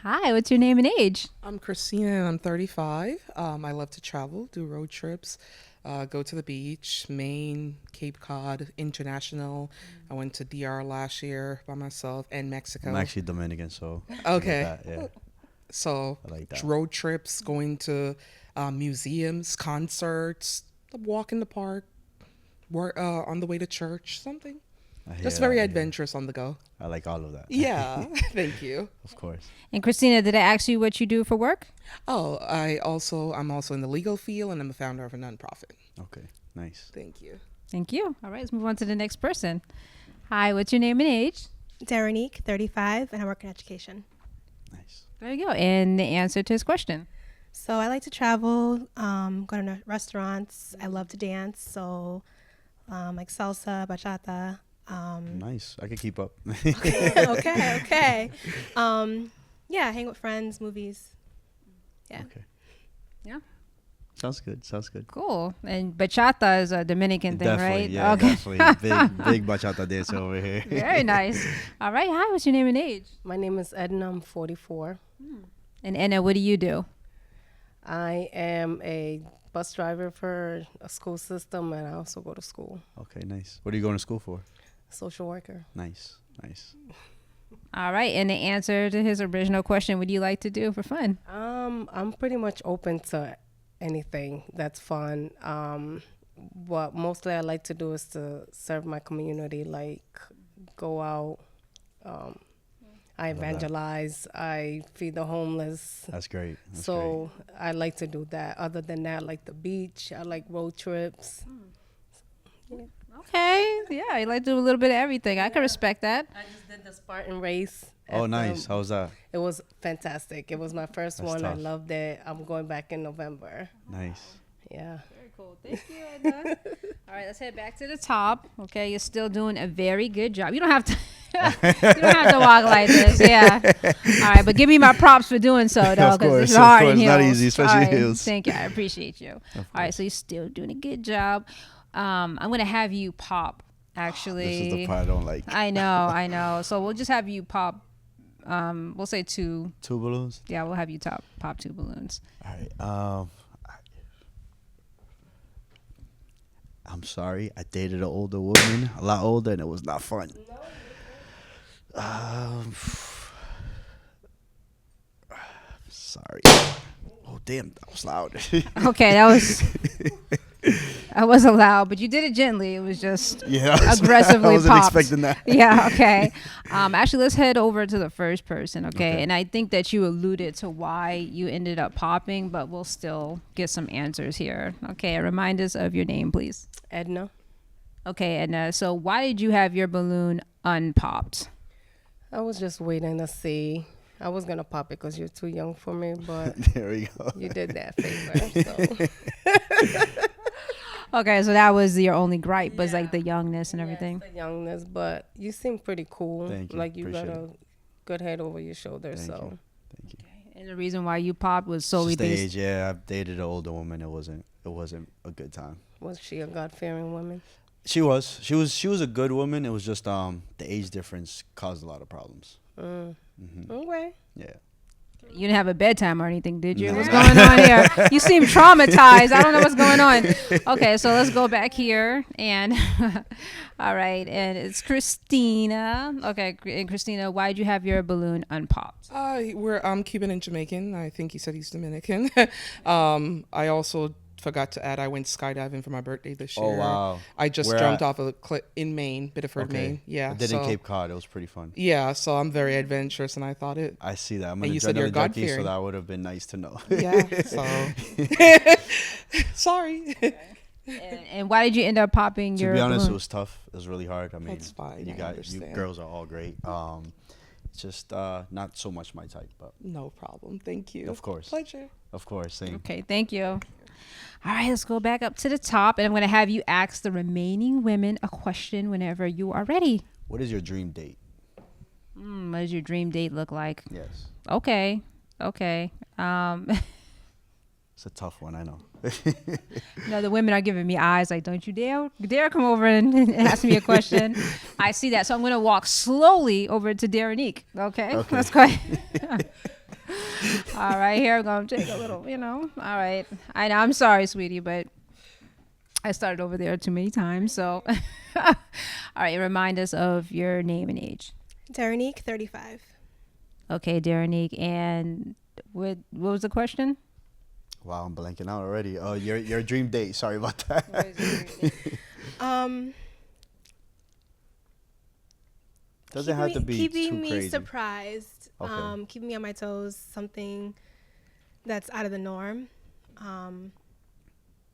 Hi, what's your name and age? I'm Christina and I'm 35. I love to travel, do road trips, go to the beach, Maine, Cape Cod, international. I went to DR last year by myself and Mexico. I'm actually Dominican, so. Okay. That, yeah. So I like that. road trips, going to museums, concerts, walk in the park, on the way to church, something. Just very adventurous on the go. I like all of that. Yeah, thank you. Of course. And Christina, did I ask you what you do for work? Oh, I'm also in the legal field and I'm a founder of a nonprofit. Okay, nice. Thank you. Thank you. All right, let's move on to the next person. Hi, what's your name and age? Derenique, 35, and I work in education. Nice. There you go. And the answer to his question. So I like to travel, go to restaurants. I love to dance, so like salsa, bachata. Nice. I can keep up. Okay. Yeah, hang with friends, movies. Yeah. Okay. Yeah. Sounds good. Cool. And bachata is a Dominican thing, Definitely, right? yeah, Okay. definitely. Big bachata dancer over here. Very nice. All right. Hi, what's your name and age? My name is Edna. I'm 44. And Edna, what do you do? I am a bus driver for a school system, and I also go to school. Okay, nice. What are you going to school for? Social worker. Nice. All right. And the answer to his original question, what do you like to do for fun? I'm pretty much open to anything that's fun. What mostly I like to do is to serve my community, like go out. I evangelize. I feed the homeless. That's great. That's so I like to do that. Other than that, I like the beach. I like road trips. Okay, yeah, you like to do a little bit of everything. I can respect that. I just did the Spartan race. Oh, nice. How was that? It was fantastic. It was my first That's one. tough. I loved it. I'm going back in November. Nice. Yeah. Very cool. Thank you, Edna. All right, let's head back to the top. Okay, you're still doing a very good job. You don't have to. You don't have to walk like this. Yeah. All right, but give me my props for doing so, though, because it's hard in heels. Not easy, especially All right, heels. Thank you. I appreciate you. All right, so you're still doing a good job. I'm gonna have you pop. Actually, This is the part I don't like. I know. So we'll just have you pop. We'll say two. 2 balloons. Yeah, we'll have you pop 2 balloons. All right. I'm sorry. I dated an older woman, a lot older, and it was not fun. Sorry. Oh damn, that was loud. Okay, that was. I wasn't loud, but you did it gently. It was just aggressively I wasn't popped. expecting that. Yeah, okay. Actually, let's head over to the first person, okay? Okay. And I think that you alluded to why you ended up popping, but we'll still get some answers here. Okay, remind us of your name, please. Edna. Okay, Edna. So why did you have your balloon unpopped? I was just waiting to see. I was going to pop it because you're too young for me, but There we go. you did that favor. So. Okay, so that was your only gripe, was like the youngness and everything. Yes, the youngness, but you seem pretty cool. Thank you. Like you got Appreciate a good head over your shoulder. Thank so you. Thank you. And the reason why you popped was solely Just the based. age. Yeah, I've dated an older woman. It wasn't a good time. was she a God-fearing woman? She was a good woman. It was just the age difference caused a lot of problems. Okay. Yeah. You didn't have a bedtime or anything, did you? What's going on here? You seem traumatized. I don't know what's going on. Okay, so let's go back here. And all right, and it's Christina. Okay, and Christina, why'd you have your balloon unpopped? We're Cuban and Jamaican. I think he said he's Dominican. I also forgot to add I went skydiving for my birthday this year. Oh wow! I just Where jumped at? off a cliff in Maine, Biddeford, Maine. Yeah, I did in Cape Cod. It was pretty fun. Yeah, so I'm very adventurous, and I thought it. I see that. I'm And an you said you're adrenaline junkie, so God-fearing. that would have been nice to know. Yeah. So sorry. And why did you end up popping To your be honest, balloon? it was tough. It was really hard. I mean, That's fine, you I guys, you understand. girls are all great. It's just not so much my type, but No problem. Thank you. of course, Pleasure. of course. Same. Okay, thank you. All right, let's go back up to the top, and I'm going to have you ask the remaining women a question whenever you are ready. What is your dream date? What does your dream date look like? Yes, Okay. it's a tough one. I know. No, the women are giving me eyes like, don't you dare come over and ask me a question. I see that. So I'm going to walk slowly over to Darenique. Okay. Let's go ahead. All right, here I'm going to take a little, All right. I know, I'm sorry, sweetie, but I started over there too many times. So, all right, remind us of your name and age. Darenique, 35. Okay, Darenique. And what was the question? Wow, I'm blanking out already. Oh, your dream date. Sorry about that. Doesn't have to be keeping too me crazy. surprised. Okay. Keeping me on my toes. Something that's out of the norm.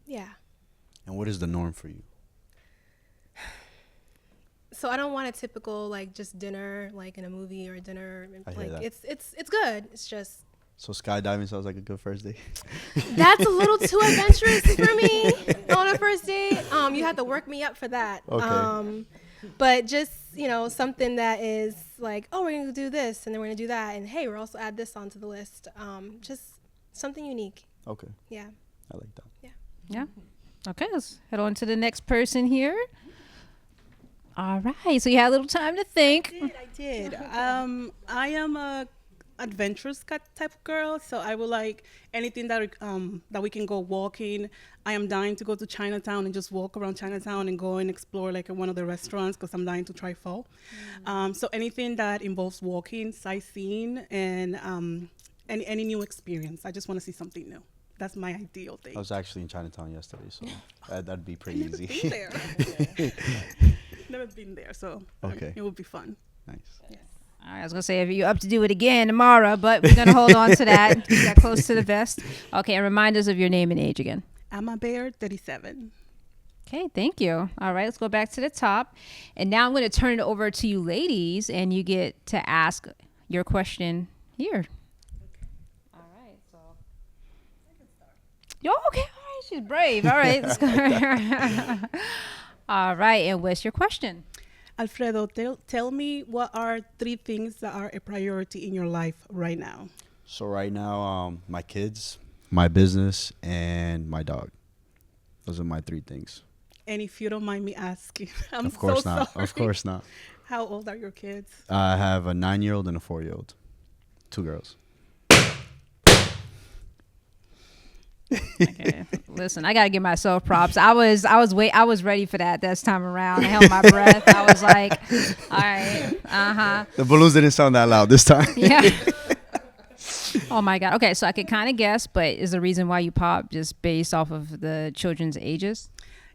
Yeah. And what is the norm for you? So I don't want a typical like just dinner like in a movie or dinner. I hear Like that. it's good. It's just So skydiving sounds like a good first date. that's a little too adventurous for me on a first date. You have to work me up for that. Okay. But just, something that is like, oh, we're going to do this and then we're going to do that. And hey, we're also add this onto the list. Just something unique. Okay, Yeah. I like that. Yeah. Okay, let's head on to the next person here. All right. So you had a little time to think. I did. I am a adventurous type of girl, so I would like anything that we can go walking. I am dying to go to Chinatown and just walk around Chinatown and go and explore like one of the restaurants because I'm dying to try pho. So anything that involves walking, sightseeing, and any new experience. I just want to see something new. That's my ideal thing. I was actually in Chinatown yesterday, so that'd be pretty Never easy. been there. Never been there, so Okay. it would be fun. Nice. Yes. I was gonna say if you're up to do it again tomorrow, but we're gonna hold on to that. Keep that close to the vest. Okay, and remind us of your name and age again. I'm a bear, 37. Okay, thank you. All right, let's go back to the top. And now I'm going to turn it over to you ladies, and you get to ask your question here. All right, so. Yo, okay, all right, she's brave. All right, let's go. All right, and what's your question? Alfredo, tell me what are 3 things that are a priority in your life right now? So right now, my kids, my business, and my dog. Those are my 3 things. And if you don't mind me asking, Of course so not. sorry. Of course not. How old are your kids? I have a 9-year-old and a 4-year-old. 2 girls. Okay, listen, I gotta give myself props. I was ready for that this time around. I held my breath. I was like, all right, The balloons didn't sound that loud this time. yeah. Oh my God. Okay, so I could kind of guess, but is the reason why you pop just based off of the children's ages?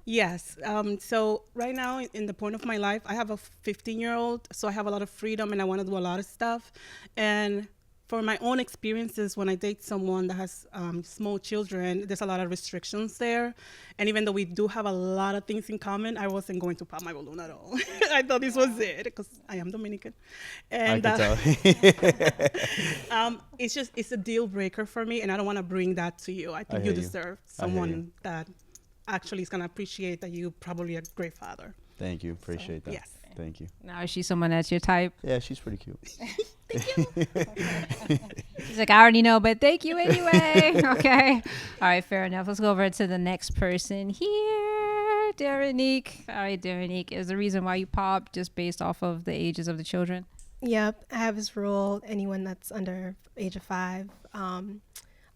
Yes. So right now in the point of my life, I have a 15-year-old, so I have a lot of freedom and I want to do a lot of stuff. And for my own experiences, when I date someone that has small children, there's a lot of restrictions there. And even though we do have a lot of things in common, I wasn't going to pop my balloon at all. I thought this was it because I am Dominican. And I can tell. it's a deal breaker for me, and I don't want to bring that to you. I think you deserve someone that actually is going to appreciate that you probably a great father. Thank you. Appreciate that. Yes. Thank you. Now, is she someone that's your type? Yeah, she's pretty cute. She's like, I already know, but thank you anyway. Okay. All right, fair enough. Let's go over to the next person here. Derenique. All right, Derenique. Is the reason why you pop just based off of the ages of the children? Yep. I have this rule. Anyone that's under age of 5,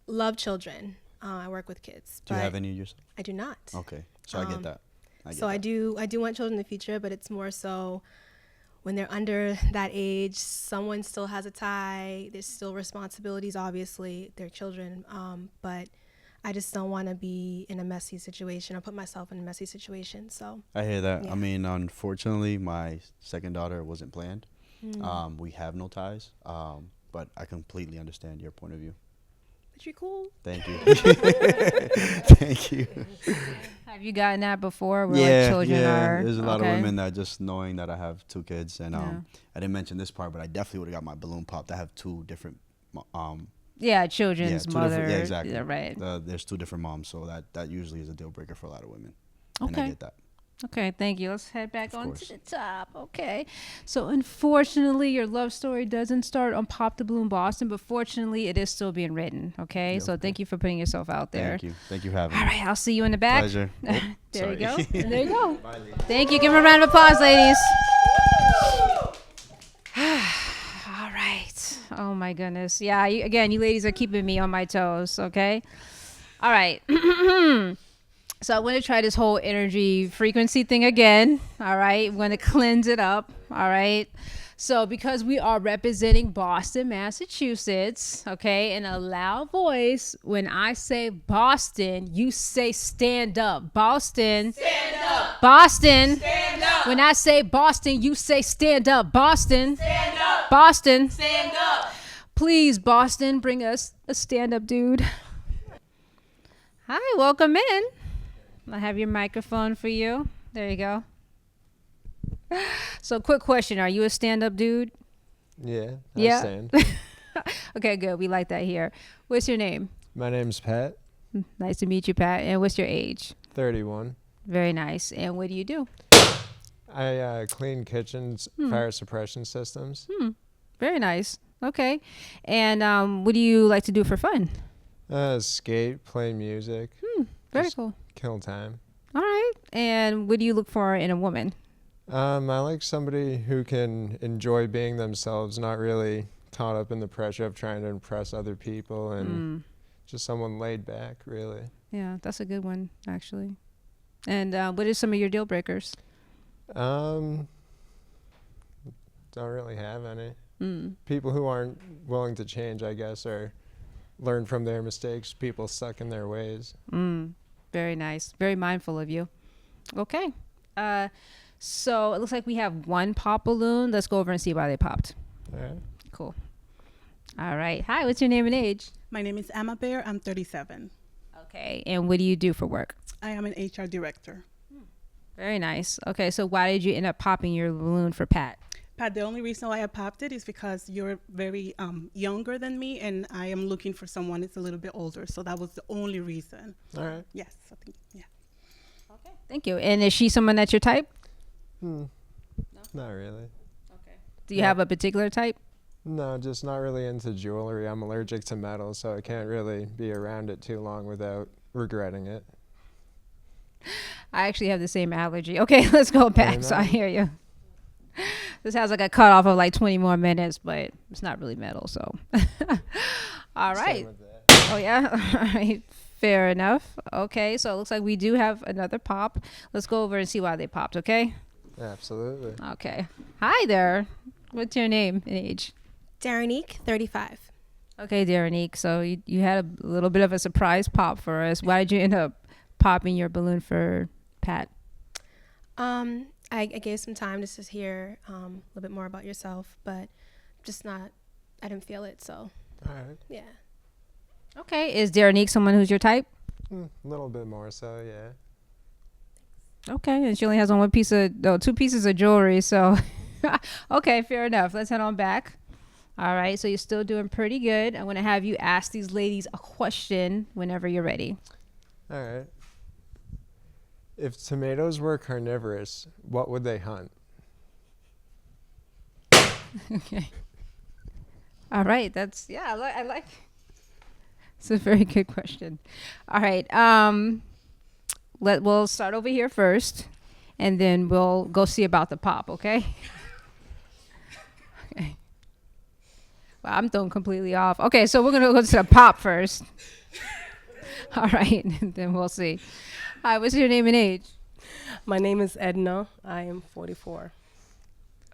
love children. I work with kids. Do you have any yourself? I do not. Okay. So I get that. I do want children in the future, but it's more so when they're under that age, someone still has a tie. There's still responsibilities, obviously. They're children. But I just don't want to be in a messy situation or put myself in a messy situation. So I hear that. Yeah. I mean, unfortunately, my second daughter wasn't planned. We have no ties. But I completely understand your point of view. But you're cool. Thank you. Thank you. Have you gotten that before? Where like children are. There's a lot of women that just knowing that I have 2 kids, and I didn't mention this part, but I definitely would have got my balloon popped. I have 2 different. Children's mother. Yeah, exactly. Yeah, right. There's 2 different moms, so that usually is a deal breaker for a lot of women. Okay. And I get that. Okay, thank you. Let's head back Of on course. to the top. Okay. So unfortunately, your love story doesn't start on Pop the Balloon Boston, but fortunately, it is still being written. Okay. Yeah, So thank you for putting yourself out there. Thank you. Thank you for having me. All right. I'll see you in the back. Pleasure. There you go. And there you go. Bye, thank you. Give them a round of applause, ladies. All right. Oh my goodness. Yeah. You ladies are keeping me on my toes. Okay. All right. So I want to try this whole energy frequency thing again. All right. I'm going to cleanse it up. All right. So because we are representing Boston, Massachusetts, okay, in a loud voice, when I say Boston, you say stand up. Boston. Stand up. Boston. Stand up. When I say Boston, you say stand up. Boston. Stand up. Boston. Stand up. Please, Boston, bring us a stand up dude. Hi, welcome in. I have your microphone for you. There you go. So, quick question. Are you a stand-up dude? Yeah, Yeah. I stand. Okay, good. We like that here. What's your name? My name's Pat, Nice to meet you, Pat. And what's your age? 31. Very nice. And what do you do? I clean kitchens, fire suppression systems. Very nice. Okay. And what do you like to do for fun? Skate, play music, Very Just- cool. kill time. All right. And what do you look for in a woman? I like somebody who can enjoy being themselves, not really caught up in the pressure of trying to impress other people, and just someone laid back, really. Yeah, that's a good one, actually. And what are some of your deal breakers? Don't really have any. People who aren't willing to change, I guess, or learn from their mistakes. People stuck in their ways. Very nice. Very mindful of you. Okay. So it looks like we have one pop balloon. Let's go over and see why they popped. All right. Cool. All right. Hi, what's your name and age? My name is Emma Bear. I'm 37. Okay. And what do you do for work? I am an HR director. Very nice. Okay. So why did you end up popping your balloon for Pat? Pat, the only reason why I popped it is because you're very younger than me, and I am looking for someone that's a little bit older. So that was the only reason. All right. Yes, I think, yeah. Okay. Thank you. And is she someone that's your type? Not really. Do you have a particular type? No, just not really into jewelry. I'm allergic to metal, so I can't really be around it too long without regretting it. I actually have the same allergy. Okay, let's go back. So I hear you. This has like a cutoff of like 20 more minutes, but it's not really metal. So, all right. Same with that. Oh yeah. All right. Fair enough. Okay. So it looks like we do have another pop. Let's go over and see why they popped. Okay. Absolutely. Okay. Hi there. What's your name and age? Daranique, 35. Okay, Daranique. So you had a little bit of a surprise pop for us. Why did you end up popping your balloon for Pat? I gave some time just to hear a little bit more about yourself, but I didn't feel it, so. All right. Yeah. Okay. Is Daranique someone who's your type? A little bit more so, yeah. Okay. And she only has on two pieces of jewelry, so. Okay, fair enough. Let's head on back. All right. So you're still doing pretty good. I'm going to have you ask these ladies a question whenever you're ready. All right. If tomatoes were carnivorous, what would they hunt? Okay. All right. I like. It's a very good question. All right. We'll start over here first, and then we'll go see about the pop. Okay. Okay. Well, I'm throwing completely off. Okay, so we're gonna go to the pop first. All right, then we'll see. Hi, what's your name and age? My name is Edna. I am 44.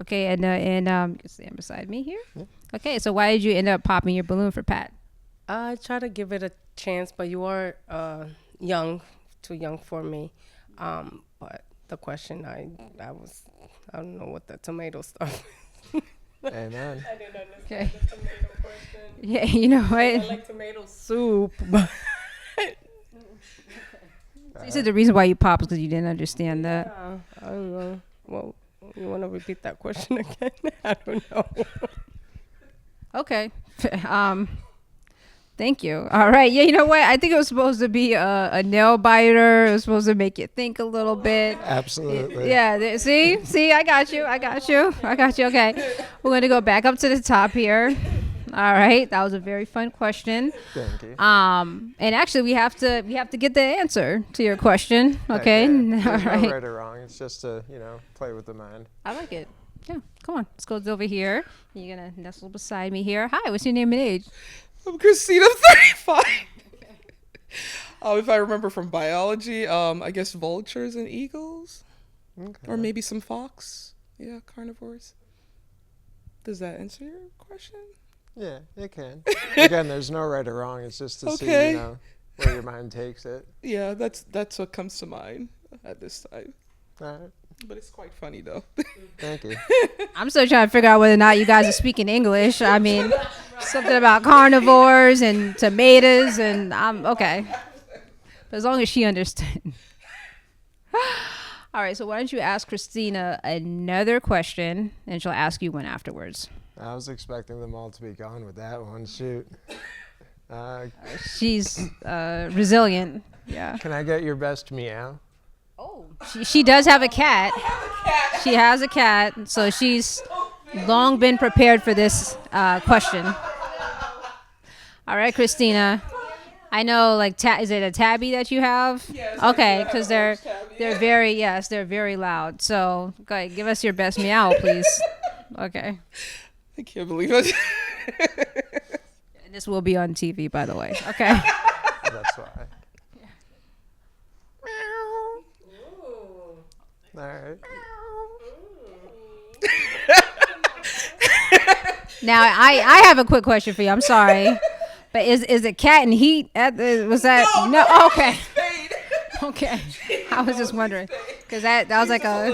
Okay, Edna, and you can stand beside me here. Yeah. Okay, so why did you end up popping your balloon for Pat? I try to give it a chance, but you are too young for me. But the question, I don't know what the tomato stuff. Amen. I didn't understand Okay. the tomato question. Yeah, you know what? I like tomato soup, but So you said the reason why you popped was because you didn't understand that. yeah, I don't know. Well, you want to repeat that question again? I don't know. Okay. Thank you. All right. Yeah, you know what? I think it was supposed to be a nail biter. It was supposed to make you think a little bit. Absolutely. Yeah. See, I got you. Okay. We're going to go back up to the top here. All right. That was a very fun question. Thank you. And actually we have to get the answer to your question. Okay. There's All no right. right or wrong. It's just to, play with the mind. I like it. Yeah. Come on. Let's go over here. You're going to nestle beside me here. Hi. What's your name and age? I'm Christina, 35. If I remember from biology, I guess vultures and eagles. Okay. Or maybe some fox. Yeah, carnivores. Does that answer your question? Yeah, it can. Again, there's no right or wrong. It's just to see, where your mind takes it. Yeah, that's what comes to mind at this time. All right. But it's quite funny, though. Thank you. I'm still trying to figure out whether or not you guys are speaking English. I mean, something about carnivores and tomatoes, and I'm okay. But as long as she understood. All right, so why don't you ask Christina another question, and she'll ask you one afterwards. I was expecting them all to be gone with that one. Shoot. She's resilient. Yeah. Can I get your best meow? Oh, she does have a cat. She has a cat, so she's long been prepared for this question. All right, Christina. I know, is it a tabby that you have? Yes. Okay, because they're very loud. So go ahead, give us your best meow, please. Okay. I can't believe it. And this will be on TV, by the way. Okay. That's why. All right. Now, I have a quick question for you. I'm sorry. But is it cat and heat? Was that? No. Okay. Okay. I was just wondering. Because that was like a...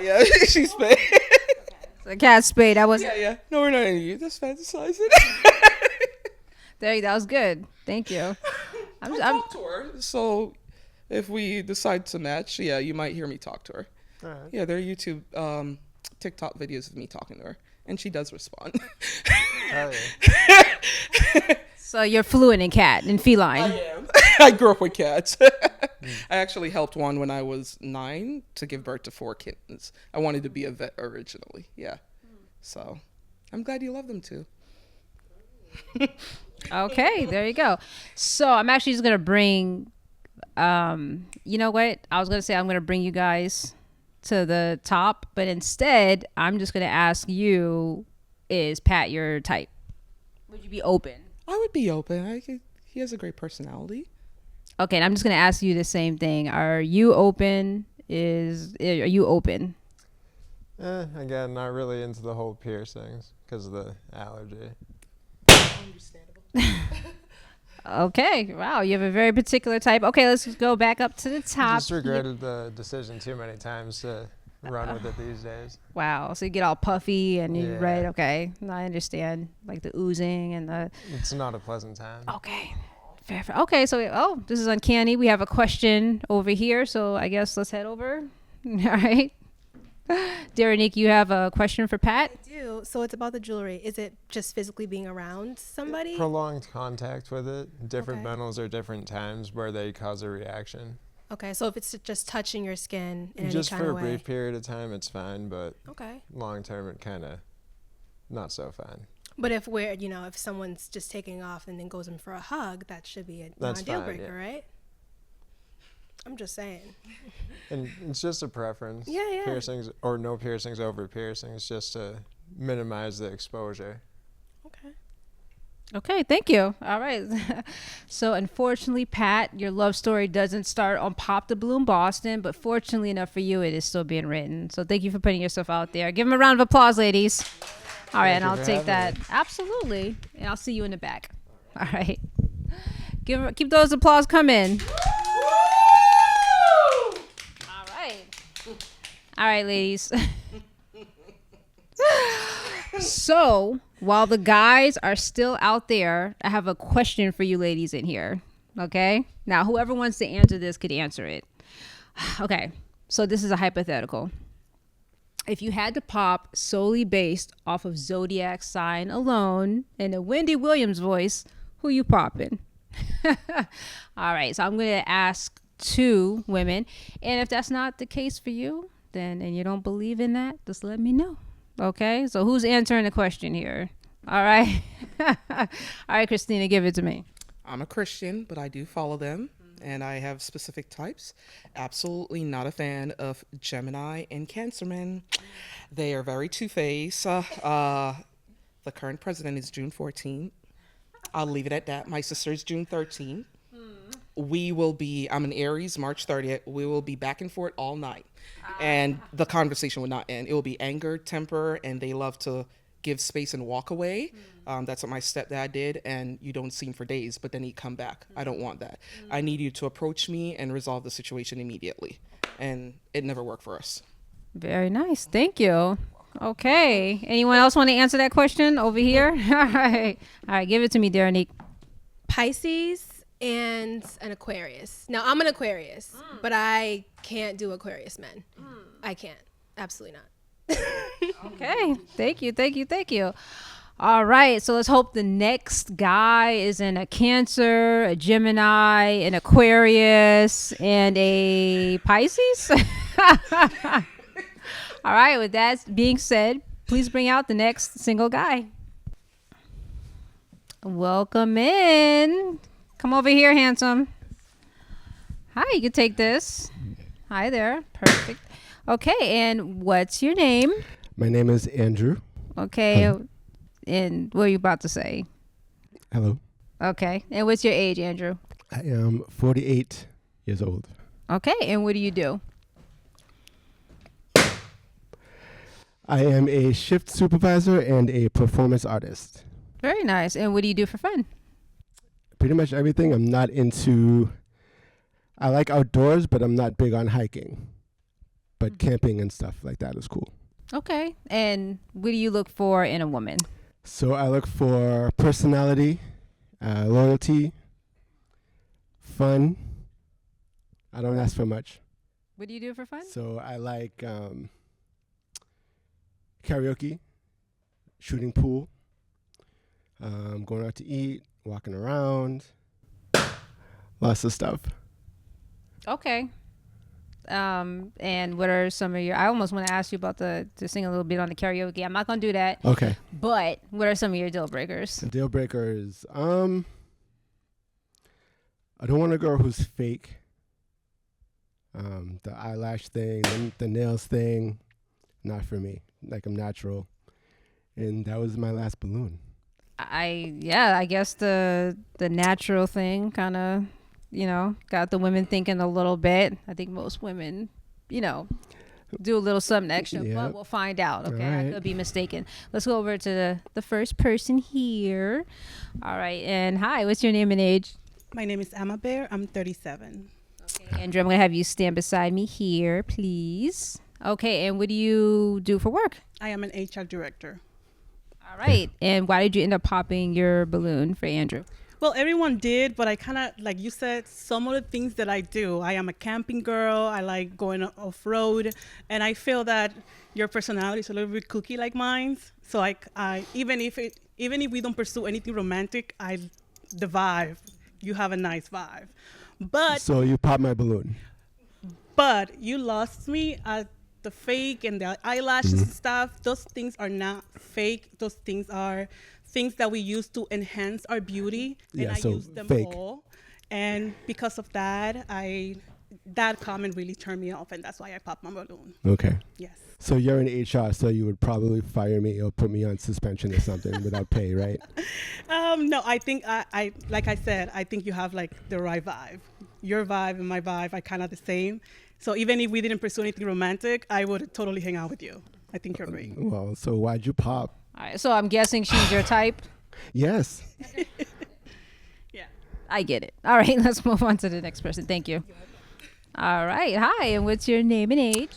Yeah. She's paid. The cat spade. That was Yeah. No, we're not into you. Just fantasizing. there. That was good. Thank you. I talk to her, so if we decide to match, yeah, you might hear me talk to her. All right. Yeah, there are YouTube, TikTok videos of me talking to her, and she does respond. Oh, yeah. So you're fluent in cat and feline. I am. I grew up with cats. I actually helped one when I was 9 to give birth to 4 kittens. I wanted to be a vet originally. Yeah. So I'm glad you love them too. Okay, there you go. So I'm actually just gonna bring, you know what? I was gonna say I'm gonna bring you guys to the top, but instead I'm just gonna ask you: is Pat your type? Would you be open? I would be open. He has a great personality. Okay, and I'm just gonna ask you the same thing. Are you open? Are you open? Again, not really into the whole piercings because of the allergy. Okay, wow, you have a very particular type. Okay, let's just go back up to the top. Just regretted the decision too many times to run with it these days. Wow, so you get all puffy and you Yeah. right? Okay, I understand, like the oozing and the. It's not a pleasant time. Okay, fair. Okay, so this is uncanny. We have a question over here, so I guess let's head over. All right. Daranique, you have a question for Pat? I do. So it's about the jewelry. Is it just physically being around somebody? Prolonged contact with it. Different metals are different times where they cause a reaction. Okay, so if it's just touching your skin in Just any for kind a of way. brief period of time, it's fine, but Okay. long term, it kind of not so fine. But if if someone's just taking off and then goes in for a hug, that should be a That's non-deal fine, breaker, yeah. right? I'm just saying. And it's just a preference. Yeah. Piercings or no piercings over piercings, just to minimize the exposure. Okay. Okay, thank you. All right. So unfortunately, Pat, your love story doesn't start on Pop the Balloon Boston, but fortunately enough for you, it is still being written. So thank you for putting yourself out there. Give them a round of applause, ladies. All right, and I'll take that. Absolutely. And I'll see you in the back. All right. Keep those applause coming. All right, ladies. So, while the guys are still out there, I have a question for you ladies in here. Okay? Now, whoever wants to answer this could answer it. Okay. So, this is a hypothetical. If you had to pop solely based off of Zodiac sign alone in a Wendy Williams voice, who you popping? All right. So, I'm going to ask 2 women. And if that's not the case for you, then and you don't believe in that, just let me know. Okay, so who's answering the question here? All right. All right, Christina, give it to me. I'm a Christian, but I do follow them, and I have specific types. Absolutely not a fan of Gemini and Cancermen. They are very two-faced. The current president is June 14th. I'll leave it at that. My sister is June 13th. I'm an Aries, March 30th. We will be back and forth all night. And the conversation will not end. It will be anger, temper, and they love to give space and walk away. That's what my stepdad did, and you don't see him for days, but then he'd come back. I don't want that. I need you to approach me and resolve the situation immediately. And it never worked for us. Very nice. Thank you. Okay. Anyone else want to answer that question over here? All right. All right. Give it to me, Daranique. Pisces and an Aquarius. Now, I'm an Aquarius, but I can't do Aquarius men. I can't. Absolutely not. Okay. Thank you. All right. So let's hope the next guy is in a Cancer, a Gemini, an Aquarius, and a Pisces. All right. With that being said, please bring out the next single guy. Welcome in. Come over here, handsome. Hi, you can take this. Hi there. Perfect. Okay, and what's your name? My name is Andrew. Okay, and what are you about to say? Hello. Okay, and what's your age, Andrew? I am 48 years old. Okay, and what do you do? I am a shift supervisor and a performance artist. Very nice. And what do you do for fun? Pretty much everything. I'm not into... I like outdoors, but I'm not big on hiking. But camping and stuff like that is cool. Okay. And what do you look for in a woman? So I look for personality, loyalty, fun. I don't ask for much. What do you do for fun? So I like karaoke, shooting pool, going out to eat, walking around, lots of stuff. Okay. And what are some of your? I almost want to ask you about to sing a little bit on the karaoke. I'm not gonna do that. Okay. But what are some of your deal breakers? The deal breakers. I don't want a girl who's fake. The eyelash thing, the nails thing, not for me. Like, I'm natural. And that was my last balloon. I guess the natural thing kind of, got the women thinking a little bit. I think most women, do a little something extra, Yep. but we'll find out. Okay, All right. I could be mistaken. Let's go over to the first person here. All right, and hi, what's your name and age? My name is Emma Bear. I'm 37. Okay, Andrew, I'm gonna have you stand beside me here, please. Okay, and what do you do for work? I am an HR director. All right, and why did you end up popping your balloon for Andrew? Well, everyone did, but I kind of, like you said, some of the things that I do. I am a camping girl. I like going off-road, and I feel that your personality is a little bit kooky like mine. So I even if we don't pursue anything romantic, the vibe. You have a nice vibe, but So you popped my balloon. But you lost me at the fake and the eyelashes and stuff. Those things are not fake. Those things are things that we use to enhance our beauty. Yeah, and I so use them fake. all. And because of that, that comment really turned me off, and that's why I popped my balloon. Okay. Yes. So you're in HR, so you would probably fire me or put me on suspension or something without pay, right? No, I think I like I said, I think you have like the right vibe. Your vibe and my vibe are kind of the same. So even if we didn't pursue anything romantic, I would totally hang out with you. I think you're great. Well, so why'd you pop? All right, so I'm guessing she's your type. Yes. Yeah. I get it. All right, let's move on to the next person. Thank you. All right, hi, and what's your name and age?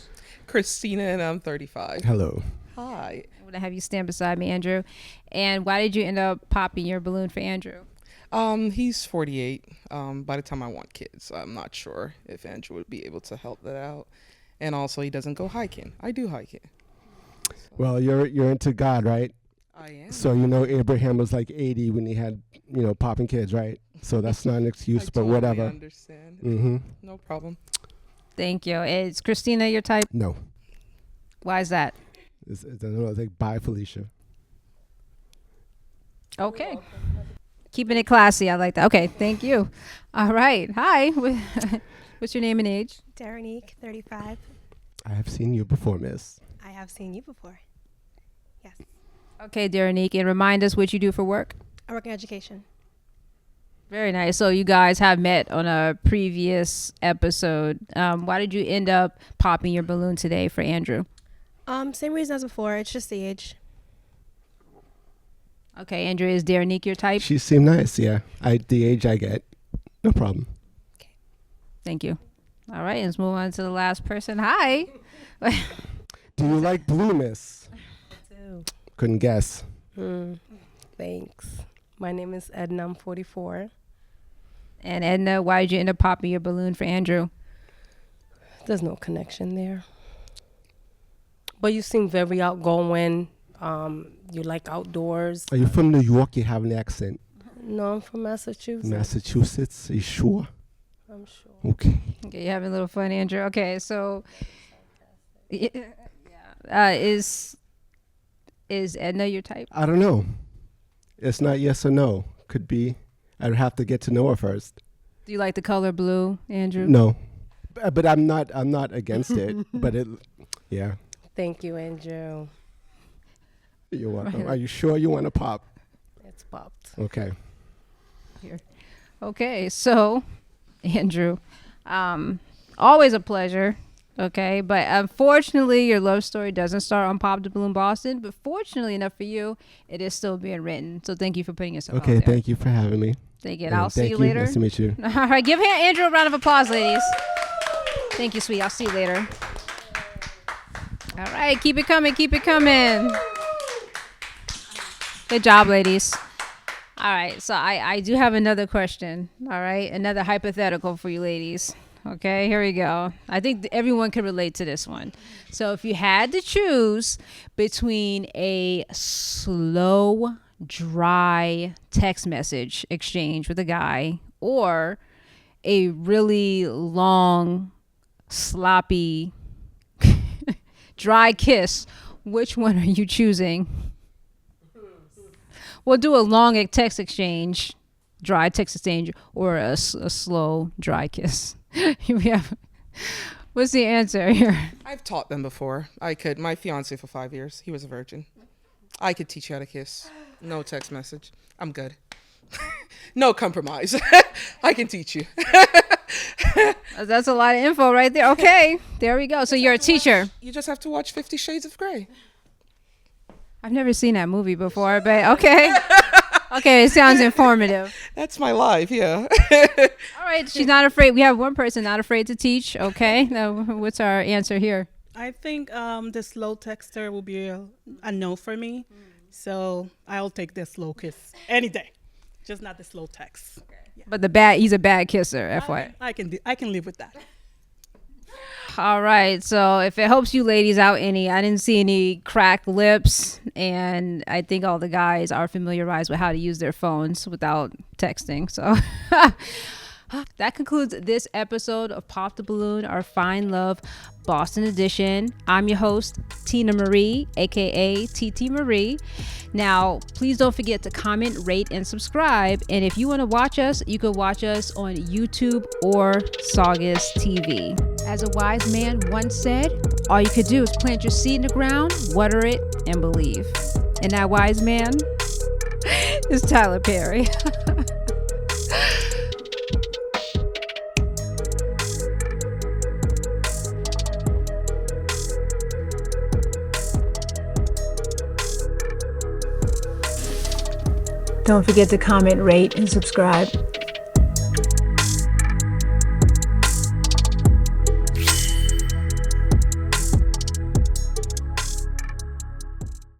Christina, and I'm 35. Hello. Hi. I'm gonna have you stand beside me, Andrew. And why did you end up popping your balloon for Andrew? He's 48. By the time I want kids, I'm not sure if Andrew would be able to help that out. And also, he doesn't go hiking. I do hiking. Well, you're into God, right? I am. So Abraham was like 80 when he had, popping kids, right? So that's not an excuse, I but totally whatever. understand. Mm-hmm. No problem. Thank you. Is Christina your type? No. Why is that? It's like, bye, Felicia. Okay. Keeping it classy. I like that. Okay, thank you. All right. Hi. What's your name and age? Daranique, 35. I have seen you before, miss. I have seen you before. Yes. Okay, Daranique, and remind us what you do for work. I work in education. Very nice. So you guys have met on a previous episode. Why did you end up popping your balloon today for Andrew? Same reason as before. It's just the age. Okay, Andrew, is Daranique your type? She seemed nice, yeah. The age I get. No problem. Thank you. All right, let's move on to the last person. Hi. Do you like blue, miss? I do. Couldn't guess. Thanks. My name is Edna. I'm 44. And Edna, why did you end up popping your balloon for Andrew? There's no connection there. But you seem very outgoing. You like outdoors. Are you from New York? You have an accent. No, I'm from Massachusetts. Massachusetts? Are you sure? I'm sure. Okay. Okay, you're having a little fun, Andrew. Okay, so is Edna your type? I don't know. It's not yes or no. Could be. I'd have to get to know her first. Do you like the color blue, Andrew? No. But I'm not against it. But yeah. Thank you, Andrew. You're welcome. Are you sure you want to pop? It's popped. Okay. Here. Okay, so Andrew, always a pleasure. Okay, but unfortunately, your love story doesn't start on Pop the Balloon Boston. But fortunately enough for you, it is still being written. So thank you for putting yourself out Okay, there. thank you for having me. Thank you. And I'll see you later. Nice to meet you. All right, give Andrew a round of applause, ladies. Thank you, sweet. I'll see you later. All right, keep it coming, keep it coming. Good job, ladies. All right, so I do have another question. All right, another hypothetical for you ladies. Okay, here we go. I think everyone can relate to this one. So if you had to choose between a slow, dry text message exchange with a guy or a really long, sloppy, dry kiss, which one are you choosing? We'll do a long text exchange, dry text exchange, or a slow, dry kiss. What's the answer here? I've taught them before. My fiance for 5 years, he was a virgin. I could teach you how to kiss. No text message. I'm good. No compromise. I can teach you. That's a lot of info right there. Okay, there we go. So you're a teacher. You just have to watch 50 Shades of Grey. I've never seen that movie before, but okay. Okay, it sounds informative. That's my life, yeah. All right, she's not afraid. We have one person not afraid to teach. Okay, now what's our answer here? I think the slow texter will be a no for me. So I'll take the slow kiss any day, just not the slow text. Okay. Yeah. But he's a bad kisser, FYI. I can live with that. All right, so if it helps you ladies out any, I didn't see any cracked lips, and I think all the guys are familiarized with how to use their phones without texting. So that concludes this episode of Pop the Balloon, our Fine Love Boston edition. I'm your host, Tina Marie, aka TT Marie. Now, please don't forget to comment, rate, and subscribe. And if you want to watch us, you can watch us on YouTube or Saugus TV. As a wise man once said, all you could do is plant your seed in the ground, water it, and believe. And that wise man is Tyler Perry. Don't forget to comment, rate, and subscribe.